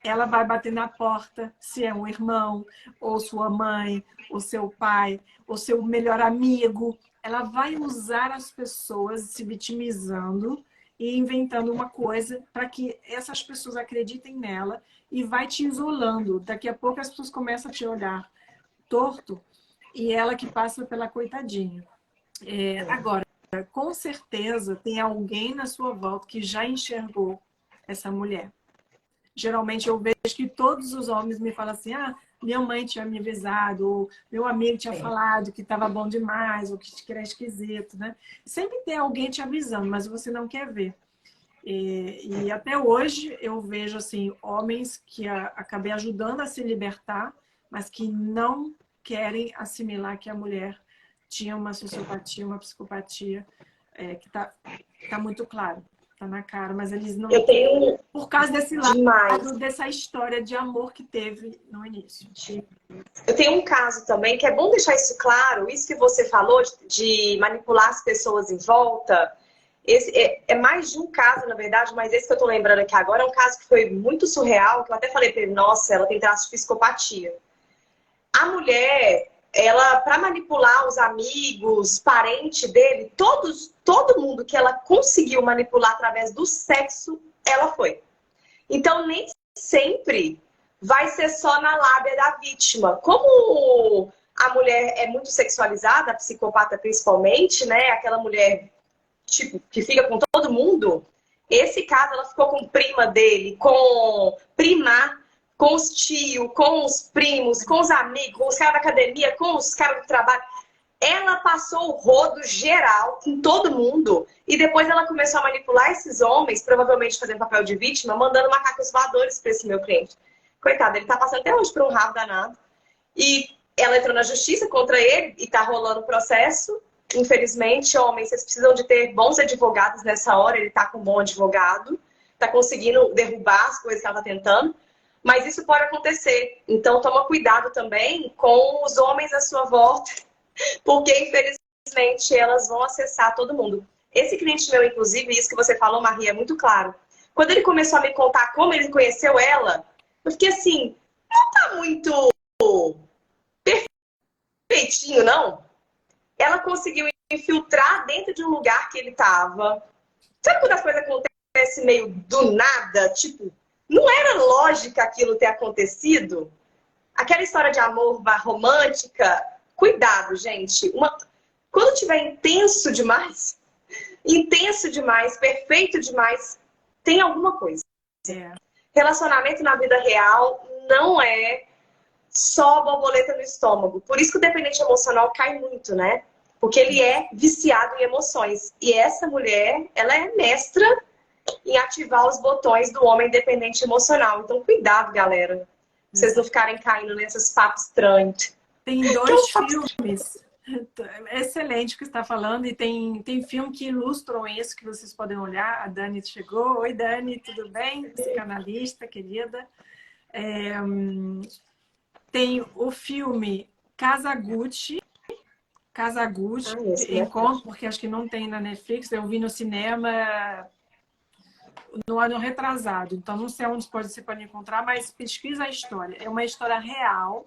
S1: ela vai bater na porta, se é um irmão, ou sua mãe, ou seu pai, ou seu melhor amigo. Ela vai usar as pessoas se vitimizando e inventando uma coisa para que essas pessoas acreditem nela e vai te isolando. Daqui a pouco as pessoas começam a te olhar torto e ela que passa pela coitadinha. Agora, com certeza tem alguém na sua volta que já enxergou essa mulher. Geralmente eu vejo que todos os homens me falam assim, ah, minha mãe tinha me avisado, ou meu amigo tinha falado que estava bom demais, ou que era esquisito, né? Sempre tem alguém te avisando, mas você não quer ver. E até hoje eu vejo assim, homens que acabei ajudando a se libertar, mas que não querem assimilar que a mulher tinha uma sociopatia, uma psicopatia, que tá muito claro. Tá na cara, mas eles não...
S2: Eu tenho
S1: por causa desse lado, dessa história de amor que teve no início.
S2: Eu tenho um caso também, que é bom deixar isso claro, isso que você falou de manipular as pessoas em volta. Esse é mais de um caso, na verdade, mas esse que eu tô lembrando aqui agora é um caso que foi muito surreal, que eu até falei pra ele, nossa, ela tem traço de psicopatia. A mulher, ela, para manipular os amigos, parentes dele, todo mundo que ela conseguiu manipular através do sexo, ela foi. Então, nem sempre vai ser só na lábia da vítima. Como a mulher é muito sexualizada, a psicopata principalmente, né? Aquela mulher, tipo, que fica com todo mundo. Esse caso, ela ficou com prima dele, com prima, com os tios, com os primos, com os amigos, com os caras da academia, com os caras do trabalho. Ela passou o rodo geral em todo mundo e depois ela começou a manipular esses homens, provavelmente fazendo papel de vítima, mandando macacos voadores para esse meu cliente. Coitado, ele tá passando até hoje por um rabo danado. E ela entrou na justiça contra ele e tá rolando o processo. Infelizmente, homens, vocês precisam de ter bons advogados nessa hora. Ele tá com um bom advogado, tá conseguindo derrubar as coisas que ela tá tentando. Mas isso pode acontecer. Então, toma cuidado também com os homens à sua volta, porque, infelizmente, elas vão acessar todo mundo. Esse cliente meu, inclusive, isso que você falou, Maria, é muito claro. Quando ele começou a me contar como ele conheceu ela, eu fiquei assim, não tá muito perfeitinho, não? Ela conseguiu infiltrar dentro de um lugar que ele tava. Sabe quando as coisas acontecem meio do nada? Tipo, não era lógica aquilo ter acontecido? Aquela história de amor romântica... Cuidado, gente. Quando tiver intenso demais, perfeito demais, tem alguma coisa.
S1: É.
S2: Relacionamento na vida real não é só borboleta no estômago. Por isso que o dependente emocional cai muito, né? Porque ele é viciado em emoções. E essa mulher, ela é mestra em ativar os botões do homem dependente emocional. Então, cuidado, galera. Pra vocês não ficarem caindo nesses papos estranhos.
S1: Tem dois filmes, excelente o que você está falando, e tem filme que ilustram isso, que vocês podem olhar. A Dani chegou. Oi, Dani, tudo bem? Psicanalista, querida. Tem o filme Kazaguchi, encontro, porque acho que não tem na Netflix, eu vi no cinema no ano retrasado, então não sei onde você pode encontrar, mas pesquisa a história. É uma história real.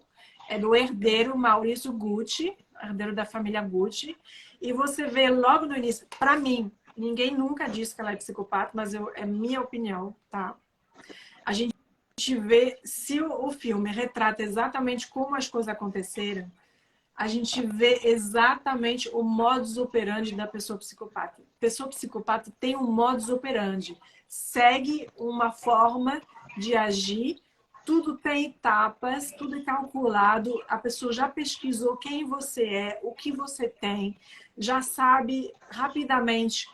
S1: É do herdeiro Maurício Gucci, herdeiro da família Gucci. E você vê logo no início, para mim, ninguém nunca disse que ela é psicopata, mas é minha opinião, tá? A gente vê, se o filme retrata exatamente como as coisas aconteceram, a gente vê exatamente o modus operandi da pessoa psicopata. A pessoa psicopata tem um modus operandi, segue uma forma de agir. Tudo tem etapas, tudo é calculado, a pessoa já pesquisou quem você é, o que você tem, já sabe rapidamente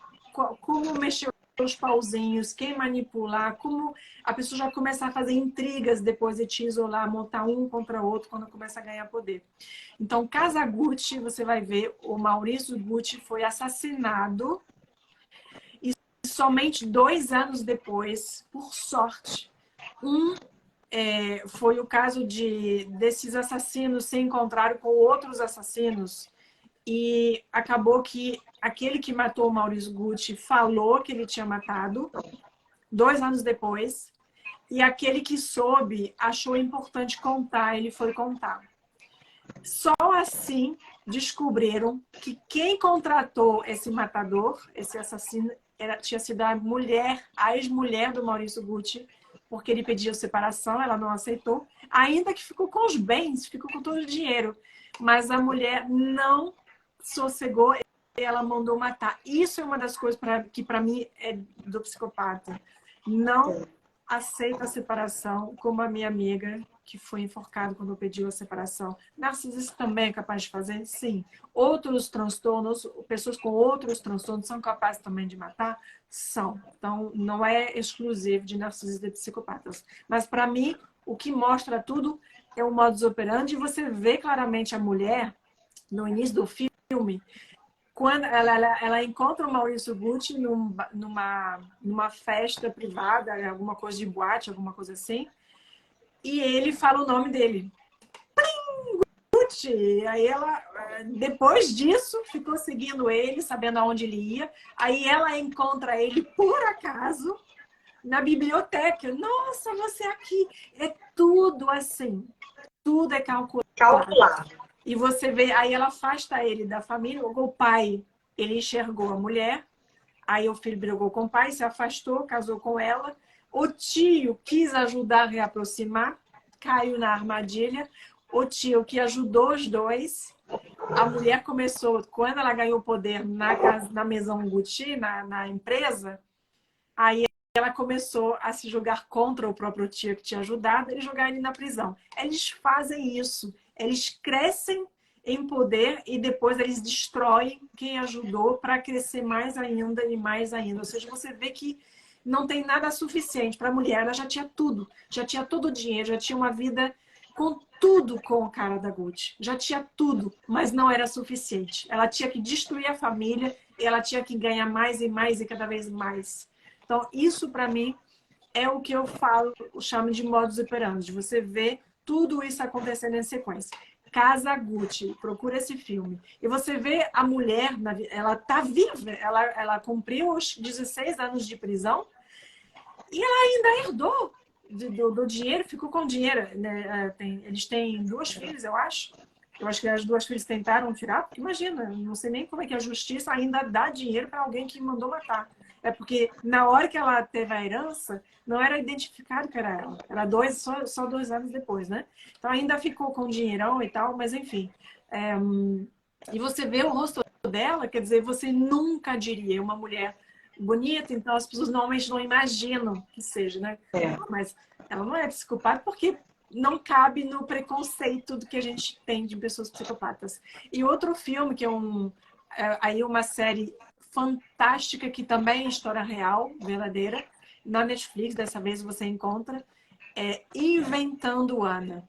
S1: como mexer os pauzinhos, quem manipular, como a pessoa já começa a fazer intrigas depois de te isolar, montar um contra o outro quando começa a ganhar poder. Então, Kazaguchi, você vai ver, o Maurício Gucci foi assassinado e somente 2 anos depois, por sorte, foi o caso desses assassinos se encontraram com outros assassinos e acabou que aquele que matou o Maurício Gucci falou que ele tinha matado 2 anos depois e aquele que soube achou importante contar, ele foi contar. Só assim descobriram que quem contratou esse matador, esse assassino, tinha sido a ex-mulher do Maurício Gucci, porque ele pediu separação, ela não aceitou, ainda que ficou com os bens, ficou com todo o dinheiro. Mas a mulher não sossegou, ela mandou matar. Isso é uma das coisas que para mim é do psicopata. Não aceita a separação, como a minha amiga, que foi enforcada quando pediu a separação. Narcisista também é capaz de fazer? Sim. Outros transtornos, pessoas com outros transtornos são capazes também de matar? São. Então, não é exclusivo de narcisistas e psicopatas. Mas, para mim, o que mostra tudo é o modus operandi. E você vê claramente a mulher, no início do filme, quando ela encontra o Maurício Gucci numa festa privada, alguma coisa de boate, alguma coisa assim, e ele fala o nome dele. Gucci! Aí ela, depois disso, ficou seguindo ele, sabendo aonde ele ia. Aí ela encontra ele, por acaso, na biblioteca. Nossa, você aqui! É tudo assim. Tudo é calculado. E você vê, aí ela afasta ele da família. O pai, ele enxergou a mulher. Aí o filho brigou com o pai, se afastou, casou com ela. O tio quis ajudar a reaproximar, caiu na armadilha. o tio que ajudou os dois. A mulher começou, quando ela ganhou poder na Maison Gucci, na empresa, aí ela começou a se julgar contra o próprio tio que tinha ajudado e jogar ele na prisão. Eles fazem isso. Eles crescem em poder e depois eles destroem quem ajudou para crescer mais ainda e mais ainda. Ou seja, você vê que não tem nada suficiente para a mulher. Ela já tinha tudo. Já tinha todo o dinheiro, já tinha uma vida com tudo com o cara da Gucci. Já tinha tudo, mas não era suficiente. Ela tinha que destruir a família e ela tinha que ganhar mais e mais e cada vez mais. Então, isso para mim é o que eu falo, eu chamo de modus operandi. Você vê tudo isso acontecendo em sequência. Casa Gucci, procura esse filme. E você vê a mulher, ela tá viva, ela cumpriu os 16 anos de prisão e ela ainda herdou do dinheiro, ficou com dinheiro. Né? Eles têm 2 filhos, eu acho. Eu acho que as 2 filhas tentaram tirar, porque imagina, não sei nem como é que a justiça ainda dá dinheiro para alguém que mandou matar. É porque na hora que ela teve a herança, não era identificado que era ela. Era só 2 anos depois, né? Então ainda ficou com dinheirão e tal, mas enfim. E você vê o rosto dela, quer dizer, você nunca diria uma mulher bonita, então as pessoas normalmente não imaginam que seja, né? Mas ela não é psicopata porque não cabe no preconceito do que a gente tem de pessoas psicopatas. E outro filme, que é aí uma série fantástica, que também é história real, verdadeira, na Netflix, dessa vez você encontra, é Inventando Ana.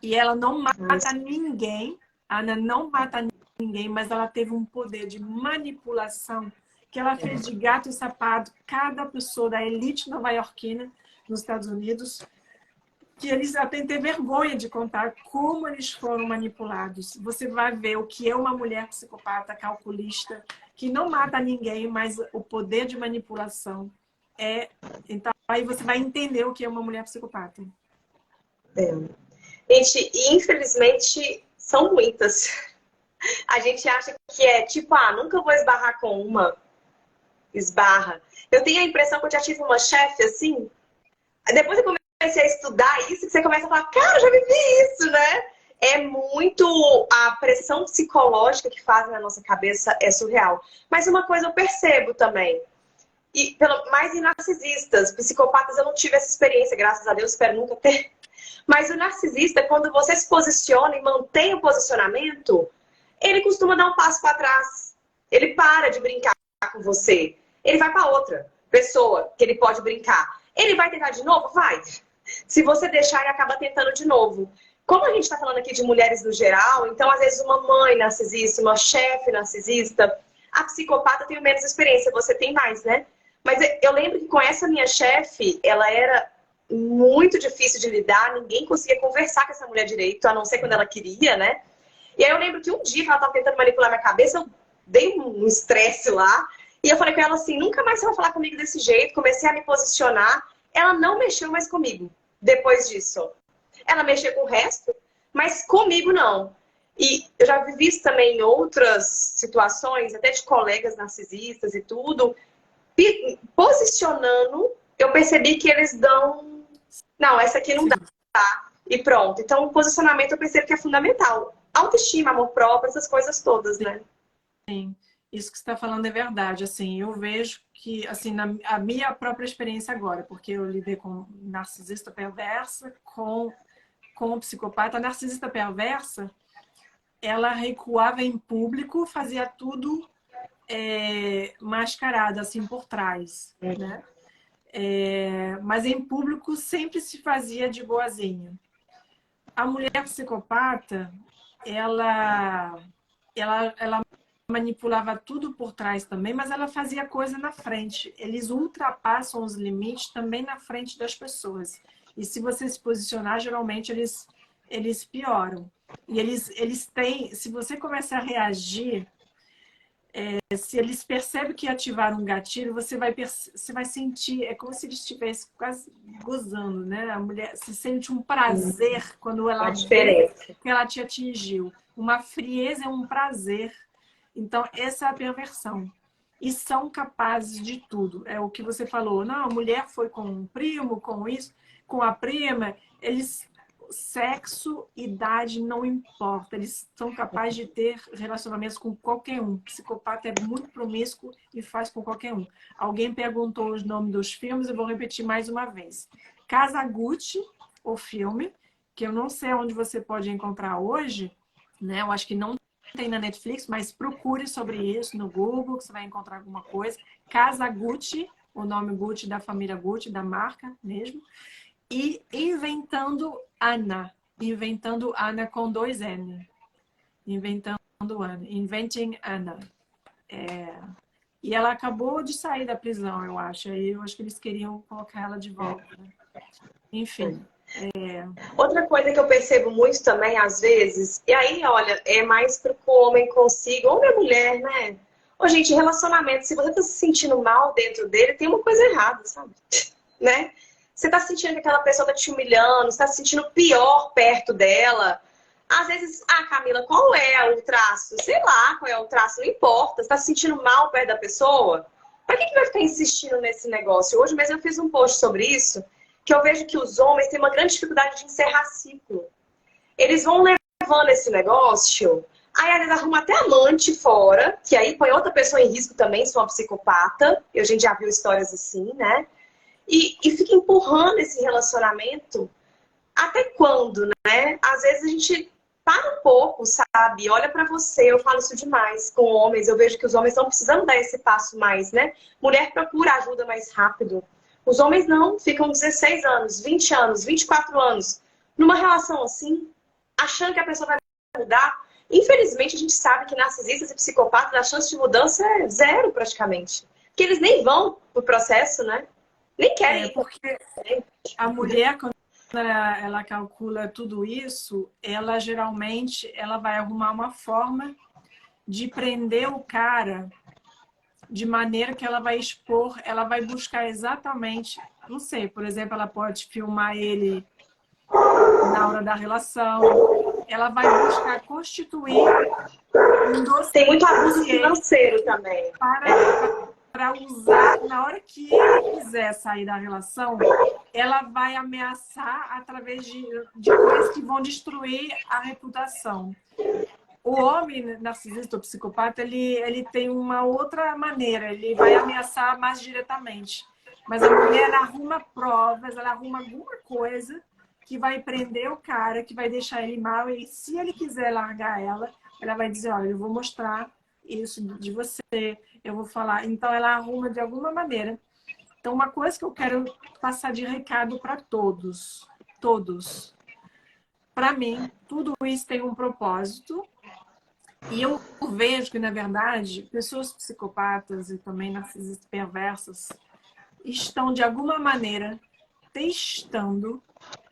S1: E ela não mata ninguém, Ana não mata ninguém, mas ela teve um poder de manipulação que ela fez de gato e sapato cada pessoa da elite nova-iorquina nos Estados Unidos, que eles até têm vergonha de contar como eles foram manipulados. Você vai ver o que é uma mulher psicopata, calculista, que não mata ninguém, mas o poder de manipulação é... Então, aí você vai entender o que é uma mulher psicopata.
S2: Gente, e infelizmente são muitas. A gente acha que é tipo, nunca vou esbarrar com uma. Esbarra. Eu tenho a impressão que eu já tive uma chefe assim. Depois eu comecei a estudar isso, que você começa a falar, cara, já vivi isso, né? É muito... A pressão psicológica que faz na nossa cabeça é surreal. Mas uma coisa eu percebo também. Mais em narcisistas, psicopatas, eu não tive essa experiência, graças a Deus, espero nunca ter. Mas o narcisista, quando você se posiciona e mantém o posicionamento, ele costuma dar um passo para trás. Ele para de brincar com você. Ele vai para outra pessoa que ele pode brincar. Ele vai tentar de novo? Vai. Se você deixar, ele acaba tentando de novo. Como a gente está falando aqui de mulheres no geral, então às vezes uma mãe narcisista, uma chefe narcisista, a psicopata tem menos experiência, você tem mais, né? Mas eu lembro que com essa minha chefe, ela era muito difícil de lidar, ninguém conseguia conversar com essa mulher direito, a não ser quando ela queria, né? E aí eu lembro que um dia que ela estava tentando manipular minha cabeça, eu dei um estresse lá, e eu falei com ela assim, nunca mais você vai falar comigo desse jeito, comecei a me posicionar. Ela não mexeu mais comigo depois disso. Ela mexeu com o resto, mas comigo não. E eu já vivi isso também em outras situações, até de colegas narcisistas e tudo. Posicionando, eu percebi que eles dão... Não, essa aqui não dá. E pronto. Então, o posicionamento eu percebo que é fundamental. Autoestima, amor próprio, essas coisas todas, né?
S1: Sim. Isso que você está falando é verdade. Assim, eu vejo que, assim, a minha própria experiência agora, porque eu lidei com narcisista perversa, com psicopata. A narcisista perversa, ela recuava em público, fazia tudo mascarado, assim, por trás, né? Mas em público sempre se fazia de boazinha. A mulher psicopata, ela manipulava tudo por trás também, mas ela fazia coisa na frente. Eles ultrapassam os limites também na frente das pessoas. E se você se posicionar, geralmente eles pioram. E eles têm... Se você começar a reagir, se eles percebem que ativaram um gatilho, você vai sentir... É como se eles estivessem quase gozando, né? A mulher se sente um prazer quando ela vê que ela te atingiu. Uma frieza é um prazer. Então, essa é a perversão. E são capazes de tudo. É o que você falou. Não, a mulher foi com um primo, com isso, com a prima. sexo, idade não importa. Eles são capazes de ter relacionamentos com qualquer um. O psicopata é muito promíscuo e faz com qualquer um. Alguém perguntou os nomes dos filmes, eu vou repetir mais uma vez. Kazaguchi, o filme, que eu não sei onde você pode encontrar hoje, né? Eu acho que não tem na Netflix, mas procure sobre isso no Google, que você vai encontrar alguma coisa. Kazaguchi, o nome Gucci da família Gucci, da marca mesmo. E Inventando Anna. Inventando Anna com 2 N. Inventando Anna. Inventing Anna. E ela acabou de sair da prisão, eu acho. Aí eu acho que eles queriam colocar ela de volta. Né? Enfim.
S2: Outra coisa que eu percebo muito também, às vezes, e aí, olha, é mais para que o homem consiga, homem ou mulher, né? Ô, gente, relacionamento, se você tá se sentindo mal dentro dele, tem uma coisa errada, sabe? Né? Você tá sentindo que aquela pessoa tá te humilhando, você tá se sentindo pior perto dela. Às vezes, Camila, qual é o traço? Sei lá qual é o traço, não importa. Você tá se sentindo mal perto da pessoa? Pra que vai ficar insistindo nesse negócio? Hoje mesmo eu fiz um post sobre isso, que eu vejo que os homens têm uma grande dificuldade de encerrar ciclo. Eles vão levando esse negócio, aí às vezes arruma até amante fora, que aí põe outra pessoa em risco também, se for uma psicopata. A gente já viu histórias assim, né? E fica empurrando esse relacionamento até quando, né? Às vezes a gente para um pouco, sabe? Olha pra você, eu falo isso demais com homens, eu vejo que os homens estão precisando dar esse passo mais, né? Mulher procura ajuda mais rápido. Os homens não, ficam 16 anos, 20 anos, 24 anos numa relação assim, achando que a pessoa vai mudar. Infelizmente, a gente sabe que narcisistas e psicopatas, a chance de mudança é zero praticamente. Porque eles nem vão pro processo, né? Nem querem.
S1: Porque a mulher, quando ela calcula tudo isso, ela geralmente ela vai arrumar uma forma de prender o cara de maneira que ela vai expor, ela vai buscar exatamente, não sei, por exemplo, ela pode filmar ele na hora da relação, ela vai buscar constituir um dossiê.
S2: Tem muito abuso financeiro também.
S1: Para usar, na hora que ele quiser sair da relação, ela vai ameaçar através de coisas que vão destruir a reputação. O homem narcisista ou psicopata, ele tem uma outra maneira, ele vai ameaçar mais diretamente. Mas a mulher arruma provas, ela arruma alguma coisa que vai prender o cara, que vai deixar ele mal, e se ele quiser largar ela, ela vai dizer, olha, eu vou mostrar isso de você, eu vou falar. Então, ela arruma de alguma maneira. Então, uma coisa que eu quero passar de recado para todos. Todos. Para mim, tudo isso tem um propósito. E eu vejo que, na verdade, pessoas psicopatas e também narcisistas perversas estão, de alguma maneira, testando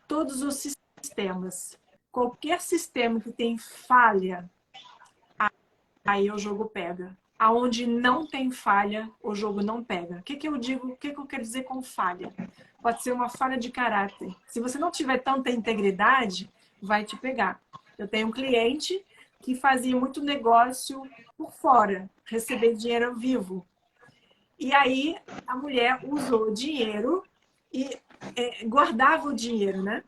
S1: todos os sistemas. Qualquer sistema que tem falha, aí o jogo pega. Aonde não tem falha, o jogo não pega. O que eu digo? O que eu quero dizer com falha? Pode ser uma falha de caráter. Se você não tiver tanta integridade, vai te pegar. Eu tenho um cliente que fazia muito negócio por fora, receber dinheiro vivo. E aí a mulher usou o dinheiro e guardava o dinheiro, né?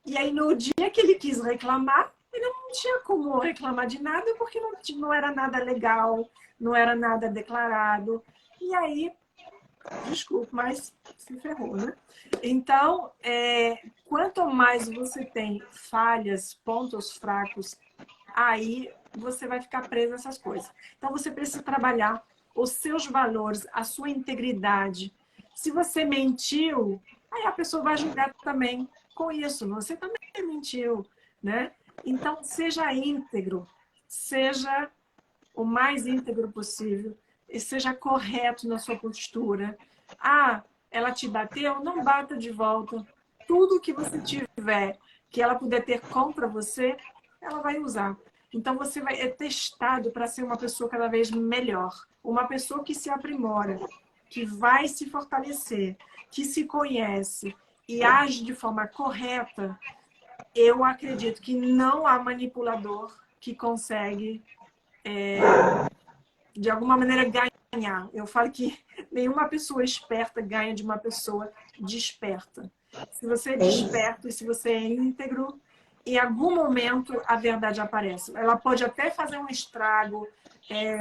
S1: E aí no dia que ele quis reclamar, ele não tinha como reclamar de nada, porque não era nada legal, não era nada declarado. E aí, desculpa, mas se ferrou, né? Então, quanto mais você tem falhas, pontos fracos, aí você vai ficar preso nessas coisas. Então, você precisa trabalhar os seus valores, a sua integridade. Se você mentiu, aí a pessoa vai julgar também com isso. Você também mentiu, né? Então, seja íntegro, seja o mais íntegro possível e seja correto na sua postura. Ela te bateu? Não bata de volta. Tudo que você tiver, que ela puder ter contra você, ela vai usar. Então, você é testado para ser uma pessoa cada vez melhor. Uma pessoa que se aprimora, que vai se fortalecer, que se conhece e age de forma correta. Eu acredito que não há manipulador que consegue, de alguma maneira, ganhar. Eu falo que nenhuma pessoa esperta ganha de uma pessoa desperta. Se você é desperto e se você é íntegro, em algum momento a verdade aparece. Ela pode até fazer um estrago,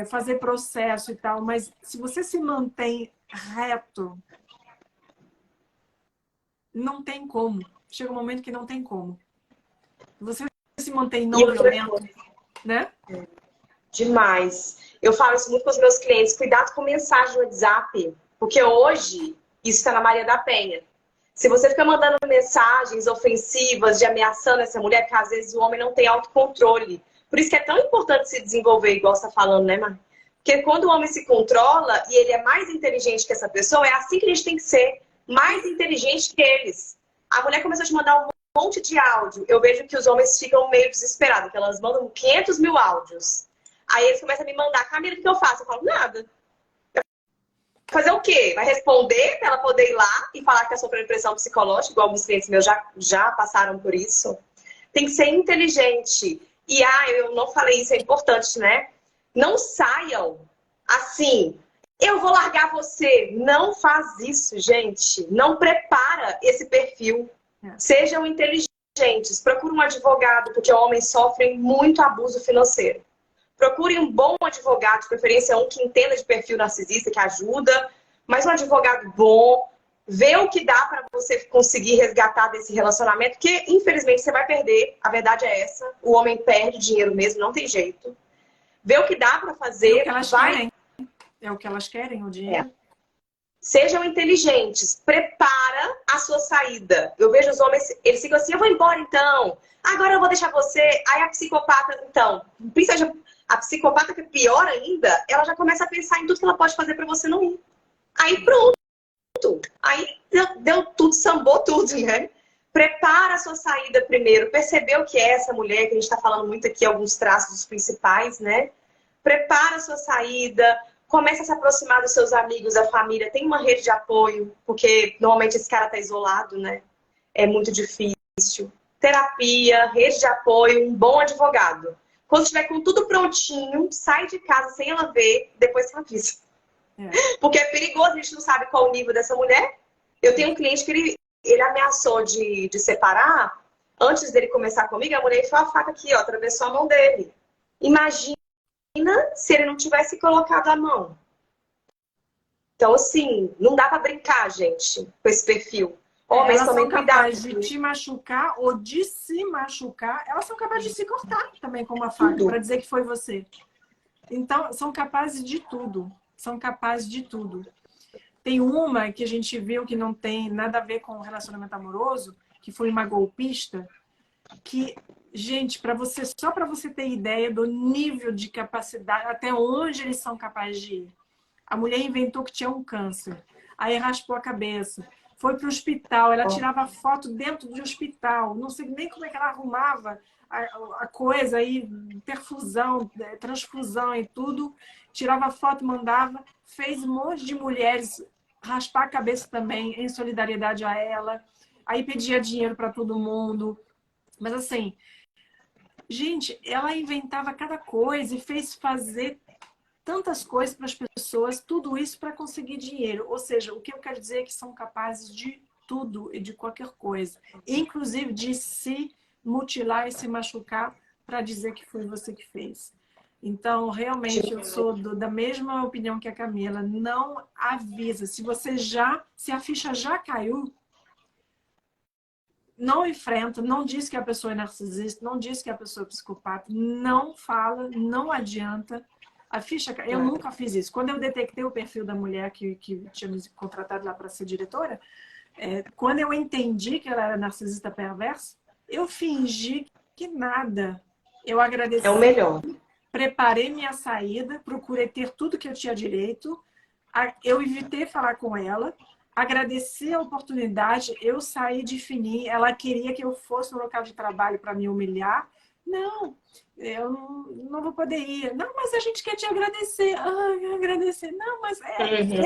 S1: fazer processo e tal, mas se você se mantém reto, não tem como. Chega um momento que não tem como. Você se mantém
S2: E
S1: não
S2: outra
S1: violento,
S2: coisa,
S1: né?
S2: demais. Eu falo isso muito com os meus clientes, cuidado com mensagem no WhatsApp, porque hoje isso está na Maria da Penha. Se você fica mandando mensagens ofensivas de ameaçando essa mulher, porque às vezes o homem não tem autocontrole. Por isso que é tão importante se desenvolver, igual você está falando, né, Mar? Porque quando o homem se controla e ele é mais inteligente que essa pessoa, é assim que a gente tem que ser, mais inteligente que eles. A mulher começou a te mandar um monte de áudio. Eu vejo que os homens ficam meio desesperados, que elas mandam 500 mil áudios. Aí eles começam a me mandar, Camila, o que eu faço? Eu falo, nada. Fazer o quê? Vai responder para ela poder ir lá e falar que tá sofrendo pressão psicológica, igual alguns clientes meus já passaram por isso. Tem que ser inteligente. E, eu não falei isso, é importante, né? Não saiam assim, eu vou largar você. Não faz isso, gente. Não prepara esse perfil. Sejam inteligentes. Procure um advogado, porque homens sofrem muito abuso financeiro. Procure um bom advogado, de preferência um que entenda de perfil narcisista, que ajuda, mas um advogado bom, vê o que dá para você conseguir resgatar desse relacionamento, porque infelizmente você vai perder, a verdade é essa, o homem perde dinheiro mesmo, não tem jeito. Vê o que dá para fazer,
S1: É o que elas querem. É o que elas querem, o dinheiro.
S2: Sejam inteligentes, prepara a sua saída. Eu vejo os homens, eles ficam assim, eu vou embora então, agora eu vou deixar você. Aí a psicopata, então, a psicopata que é pior ainda, ela já começa a pensar em tudo que ela pode fazer para você não ir. Aí pronto, aí deu tudo, sambou tudo, né? Prepara a sua saída primeiro, percebeu o que é essa mulher, que a gente está falando muito aqui, alguns traços dos principais, né? Prepara a sua saída, começa a se aproximar dos seus amigos, da família, tem uma rede de apoio, porque normalmente esse cara tá isolado, né? É muito difícil. Terapia, rede de apoio, um bom advogado. Quando estiver com tudo prontinho, sai de casa sem ela ver, depois você avisa. Porque é perigoso, a gente não sabe qual o nível dessa mulher. Eu tenho um cliente que ele ameaçou de separar. Antes dele começar comigo, a mulher enfiou a faca aqui, ó, atravessou a mão dele. Imagina se ele não tivesse colocado a mão. Então, assim, não dá pra brincar, gente, com esse perfil. Homens,
S1: Elas são
S2: tomem cuidado.
S1: capazes de te machucar ou de se machucar. Elas são capazes de se cortar também com uma faca,
S2: Tudo.
S1: para dizer que foi você. Então, são capazes de tudo. São capazes de tudo. Tem uma que a gente viu que não tem nada a ver com o relacionamento amoroso, que foi uma golpista, que, gente, só para você ter ideia do nível de capacidade, até onde eles são capazes de ir. A mulher inventou que tinha um câncer. Aí raspou a cabeça. Foi para o hospital. Ela tirava foto dentro do hospital. Não sei nem como é que ela arrumava a coisa aí, perfusão, transfusão e tudo. Tirava foto, mandava. Fez um monte de mulheres raspar a cabeça também, em solidariedade a ela. Aí pedia dinheiro para todo mundo. Mas assim, gente, ela inventava cada coisa e fez fazer tantas coisas para as pessoas, tudo isso para conseguir dinheiro. Ou seja, o que eu quero dizer é que são capazes de tudo e de qualquer coisa. Inclusive de se mutilar e se machucar para dizer que foi você que fez. Então, realmente, eu sou da mesma opinião que a Camila. Não avisa. Se a ficha já caiu, não enfrenta, não diz que a pessoa é narcisista, não diz que a pessoa é psicopata, não fala, não adianta. A ficha, eu nunca fiz isso. Quando eu detectei o perfil da mulher que tinha me contratado lá para ser diretora, quando eu entendi que ela era narcisista perversa, eu fingi que nada. Eu agradeci.
S2: É o melhor.
S1: Preparei minha saída, procurei ter tudo que eu tinha direito. Eu evitei falar com ela, agradeci a oportunidade, eu saí de fininho. Ela queria que eu fosse no local de trabalho para me humilhar. Não, eu não vou poder ir. Não, mas a gente quer te agradecer. Agradecer. Não, mas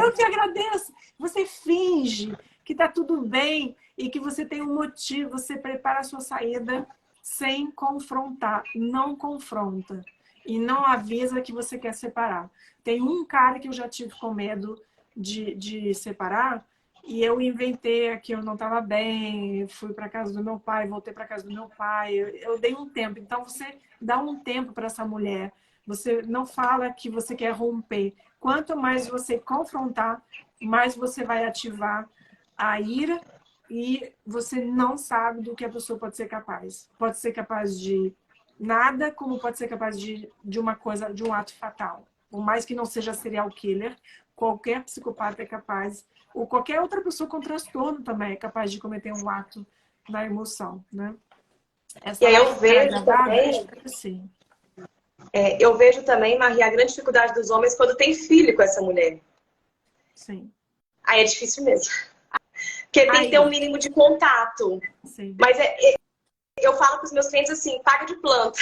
S1: eu te agradeço. Você finge que está tudo bem e que você tem um motivo. Você prepara a sua saída sem confrontar. Não confronta. E não avisa que você quer separar. Tem um cara que eu já tive com medo de separar, e eu inventei que eu não estava bem, fui para casa do meu pai, voltei para casa do meu pai, eu dei um tempo. Então, você dá um tempo para essa mulher. Você não fala que você quer romper. Quanto mais você confrontar, mais você vai ativar a ira e você não sabe do que a pessoa pode ser capaz. Pode ser capaz de nada, como pode ser capaz de uma coisa, de um ato fatal. Por mais que não seja serial killer, qualquer psicopata é capaz, ou qualquer outra pessoa com transtorno também é capaz de cometer um ato na emoção, né?
S2: E
S1: Essa
S2: aí eu
S1: lacra
S2: vejo
S1: agradável,
S2: também,
S1: assim.
S2: eu vejo também, Maria, a grande dificuldade dos homens quando tem filho com essa mulher.
S1: Sim.
S2: Aí é difícil mesmo. Porque tem que ter
S1: Aí,
S2: um mínimo de contato.
S1: sim.
S2: Mas eu falo para os meus clientes assim, paga de planta.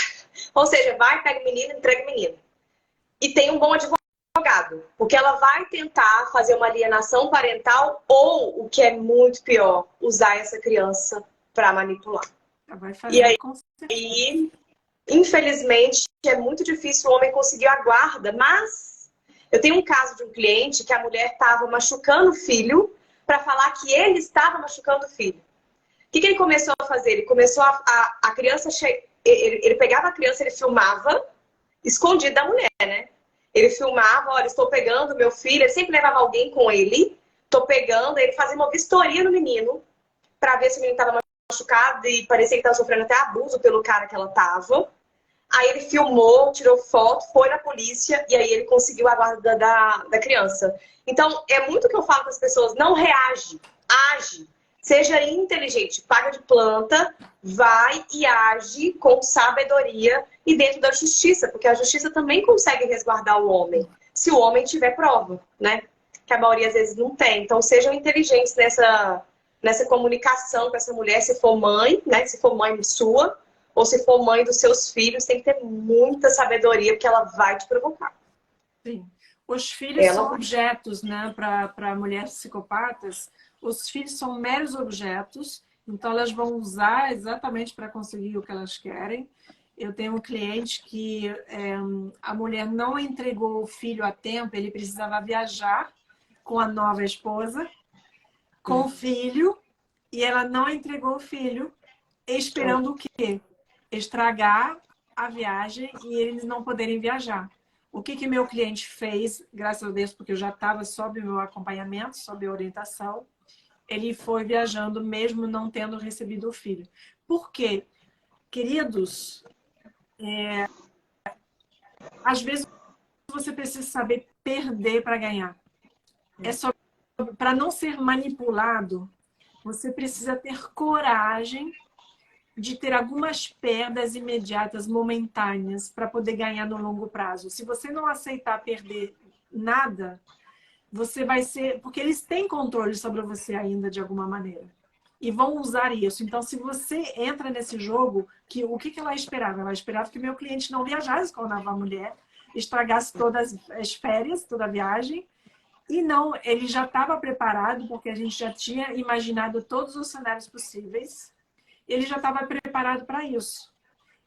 S2: Ou seja, vai, pega o menino, entrega o menino. E tem um bom advogado. Porque ela vai tentar fazer uma alienação parental ou, o que é muito pior, usar essa criança para manipular.
S1: Ela vai
S2: E
S1: fazer com certeza.
S2: aí, infelizmente, é muito difícil o homem conseguir a guarda, mas eu tenho um caso de um cliente que a mulher estava machucando o filho para falar que ele estava machucando o filho. O que ele começou a fazer? Ele começou a criança... Ele pegava a criança, ele filmava, escondido da mulher, né? Ele filmava, olha, estou pegando meu filho, ele sempre levava alguém com ele, estou pegando, ele fazia uma vistoria no menino, para ver se o menino estava machucado e parecia que estava sofrendo até abuso pelo cara que ela estava. Aí ele filmou, tirou foto, foi na polícia e aí ele conseguiu a guarda da criança. Então, é muito o que eu falo para as pessoas, não reage, age. Seja inteligente, paga de planta, vai e age com sabedoria e dentro da justiça, porque a justiça também consegue resguardar o homem, se o homem tiver prova, né? Que a maioria às vezes não tem. Então, sejam inteligentes nessa comunicação com essa mulher, se for mãe, né? Se for mãe sua, ou se for mãe dos seus filhos, tem que ter muita sabedoria, porque ela vai te provocar.
S1: Sim. Os filhos
S2: Ela
S1: são
S2: vai.
S1: objetos, né? Para mulheres psicopatas, os filhos são meros objetos, então elas vão usar exatamente para conseguir o que elas querem. Eu tenho um cliente que a mulher não entregou o filho a tempo, ele precisava viajar com a nova esposa, com o filho, e ela não entregou o filho, esperando o quê? Estragar a viagem e eles não poderem viajar. O que meu cliente fez, graças a Deus, porque eu já estava sob meu acompanhamento, sob orientação, ele foi viajando mesmo não tendo recebido o filho. Por quê? Queridos, às vezes você precisa saber perder para ganhar. É só para não ser manipulado, você precisa ter coragem de ter algumas perdas imediatas, momentâneas, para poder ganhar no longo prazo. Se você não aceitar perder nada, você vai ser... Porque eles têm controle sobre você ainda, de alguma maneira. E vão usar isso. Então, se você entra nesse jogo, o que ela esperava? Ela esperava que meu cliente não viajasse com a nova mulher, estragasse todas as férias, toda a viagem. E não, ele já estava preparado, porque a gente já tinha imaginado todos os cenários possíveis. Ele já estava preparado para isso.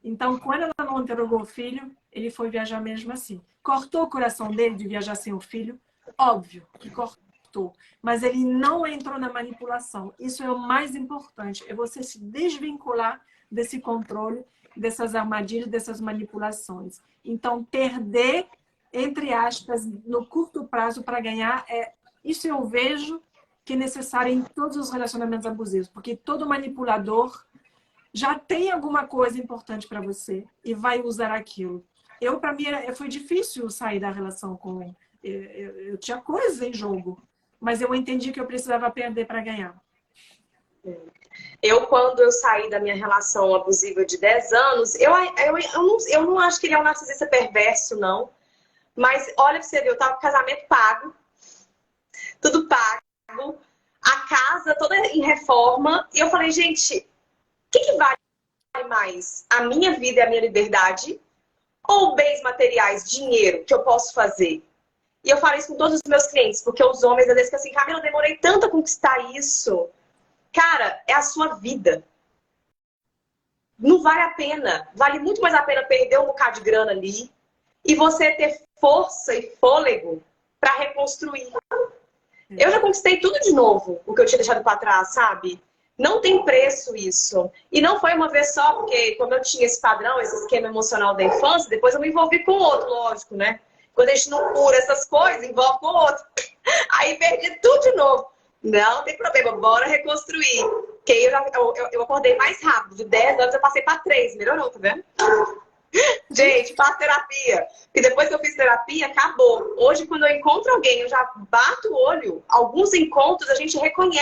S1: Então, quando ela não interrogou o filho, ele foi viajar mesmo assim. Cortou o coração dele de viajar sem o filho? Óbvio que cortou. Mas ele não entrou na manipulação. Isso é o mais importante. É você se desvincular desse controle, dessas armadilhas, dessas manipulações. Então, perder, entre aspas, no curto prazo para ganhar, isso eu vejo que é necessário em todos os relacionamentos abusivos. Porque todo manipulador já tem alguma coisa importante para você e vai usar aquilo. Para mim, foi difícil sair da relação com... Eu tinha coisas em jogo, mas eu entendi que eu precisava perder para ganhar.
S2: Quando eu saí da minha relação abusiva de 10 anos, eu não acho que ele é um narcisista perverso, não. Mas olha pra você ver, eu tava com o casamento pago, tudo pago, a casa toda em reforma, e eu falei, gente, o que vale mais? A minha vida e a minha liberdade? Ou bens materiais, dinheiro, que eu posso fazer? E eu falo isso com todos os meus clientes, porque os homens, às vezes, ficam assim, Camila, eu demorei tanto a conquistar isso. Cara, é a sua vida. Não vale a pena. Vale muito mais a pena perder um bocado de grana ali e você ter força e fôlego para reconstruir. Eu já conquistei tudo de novo, o que eu tinha deixado para trás, sabe? Não tem preço isso. E não foi uma vez só, porque como eu tinha esse padrão, esse esquema emocional da infância, depois eu me envolvi com outro, lógico, né? Quando a gente não cura essas coisas, envolve com outro. Aí perdi tudo de novo. Não tem problema, bora reconstruir. Porque aí eu acordei mais rápido. De 10 anos eu passei para 3. Melhorou, tá vendo? Gente, faço terapia. E depois que eu fiz terapia, acabou. Hoje, quando eu encontro alguém, eu já bato o olho. Alguns encontros a gente reconhece.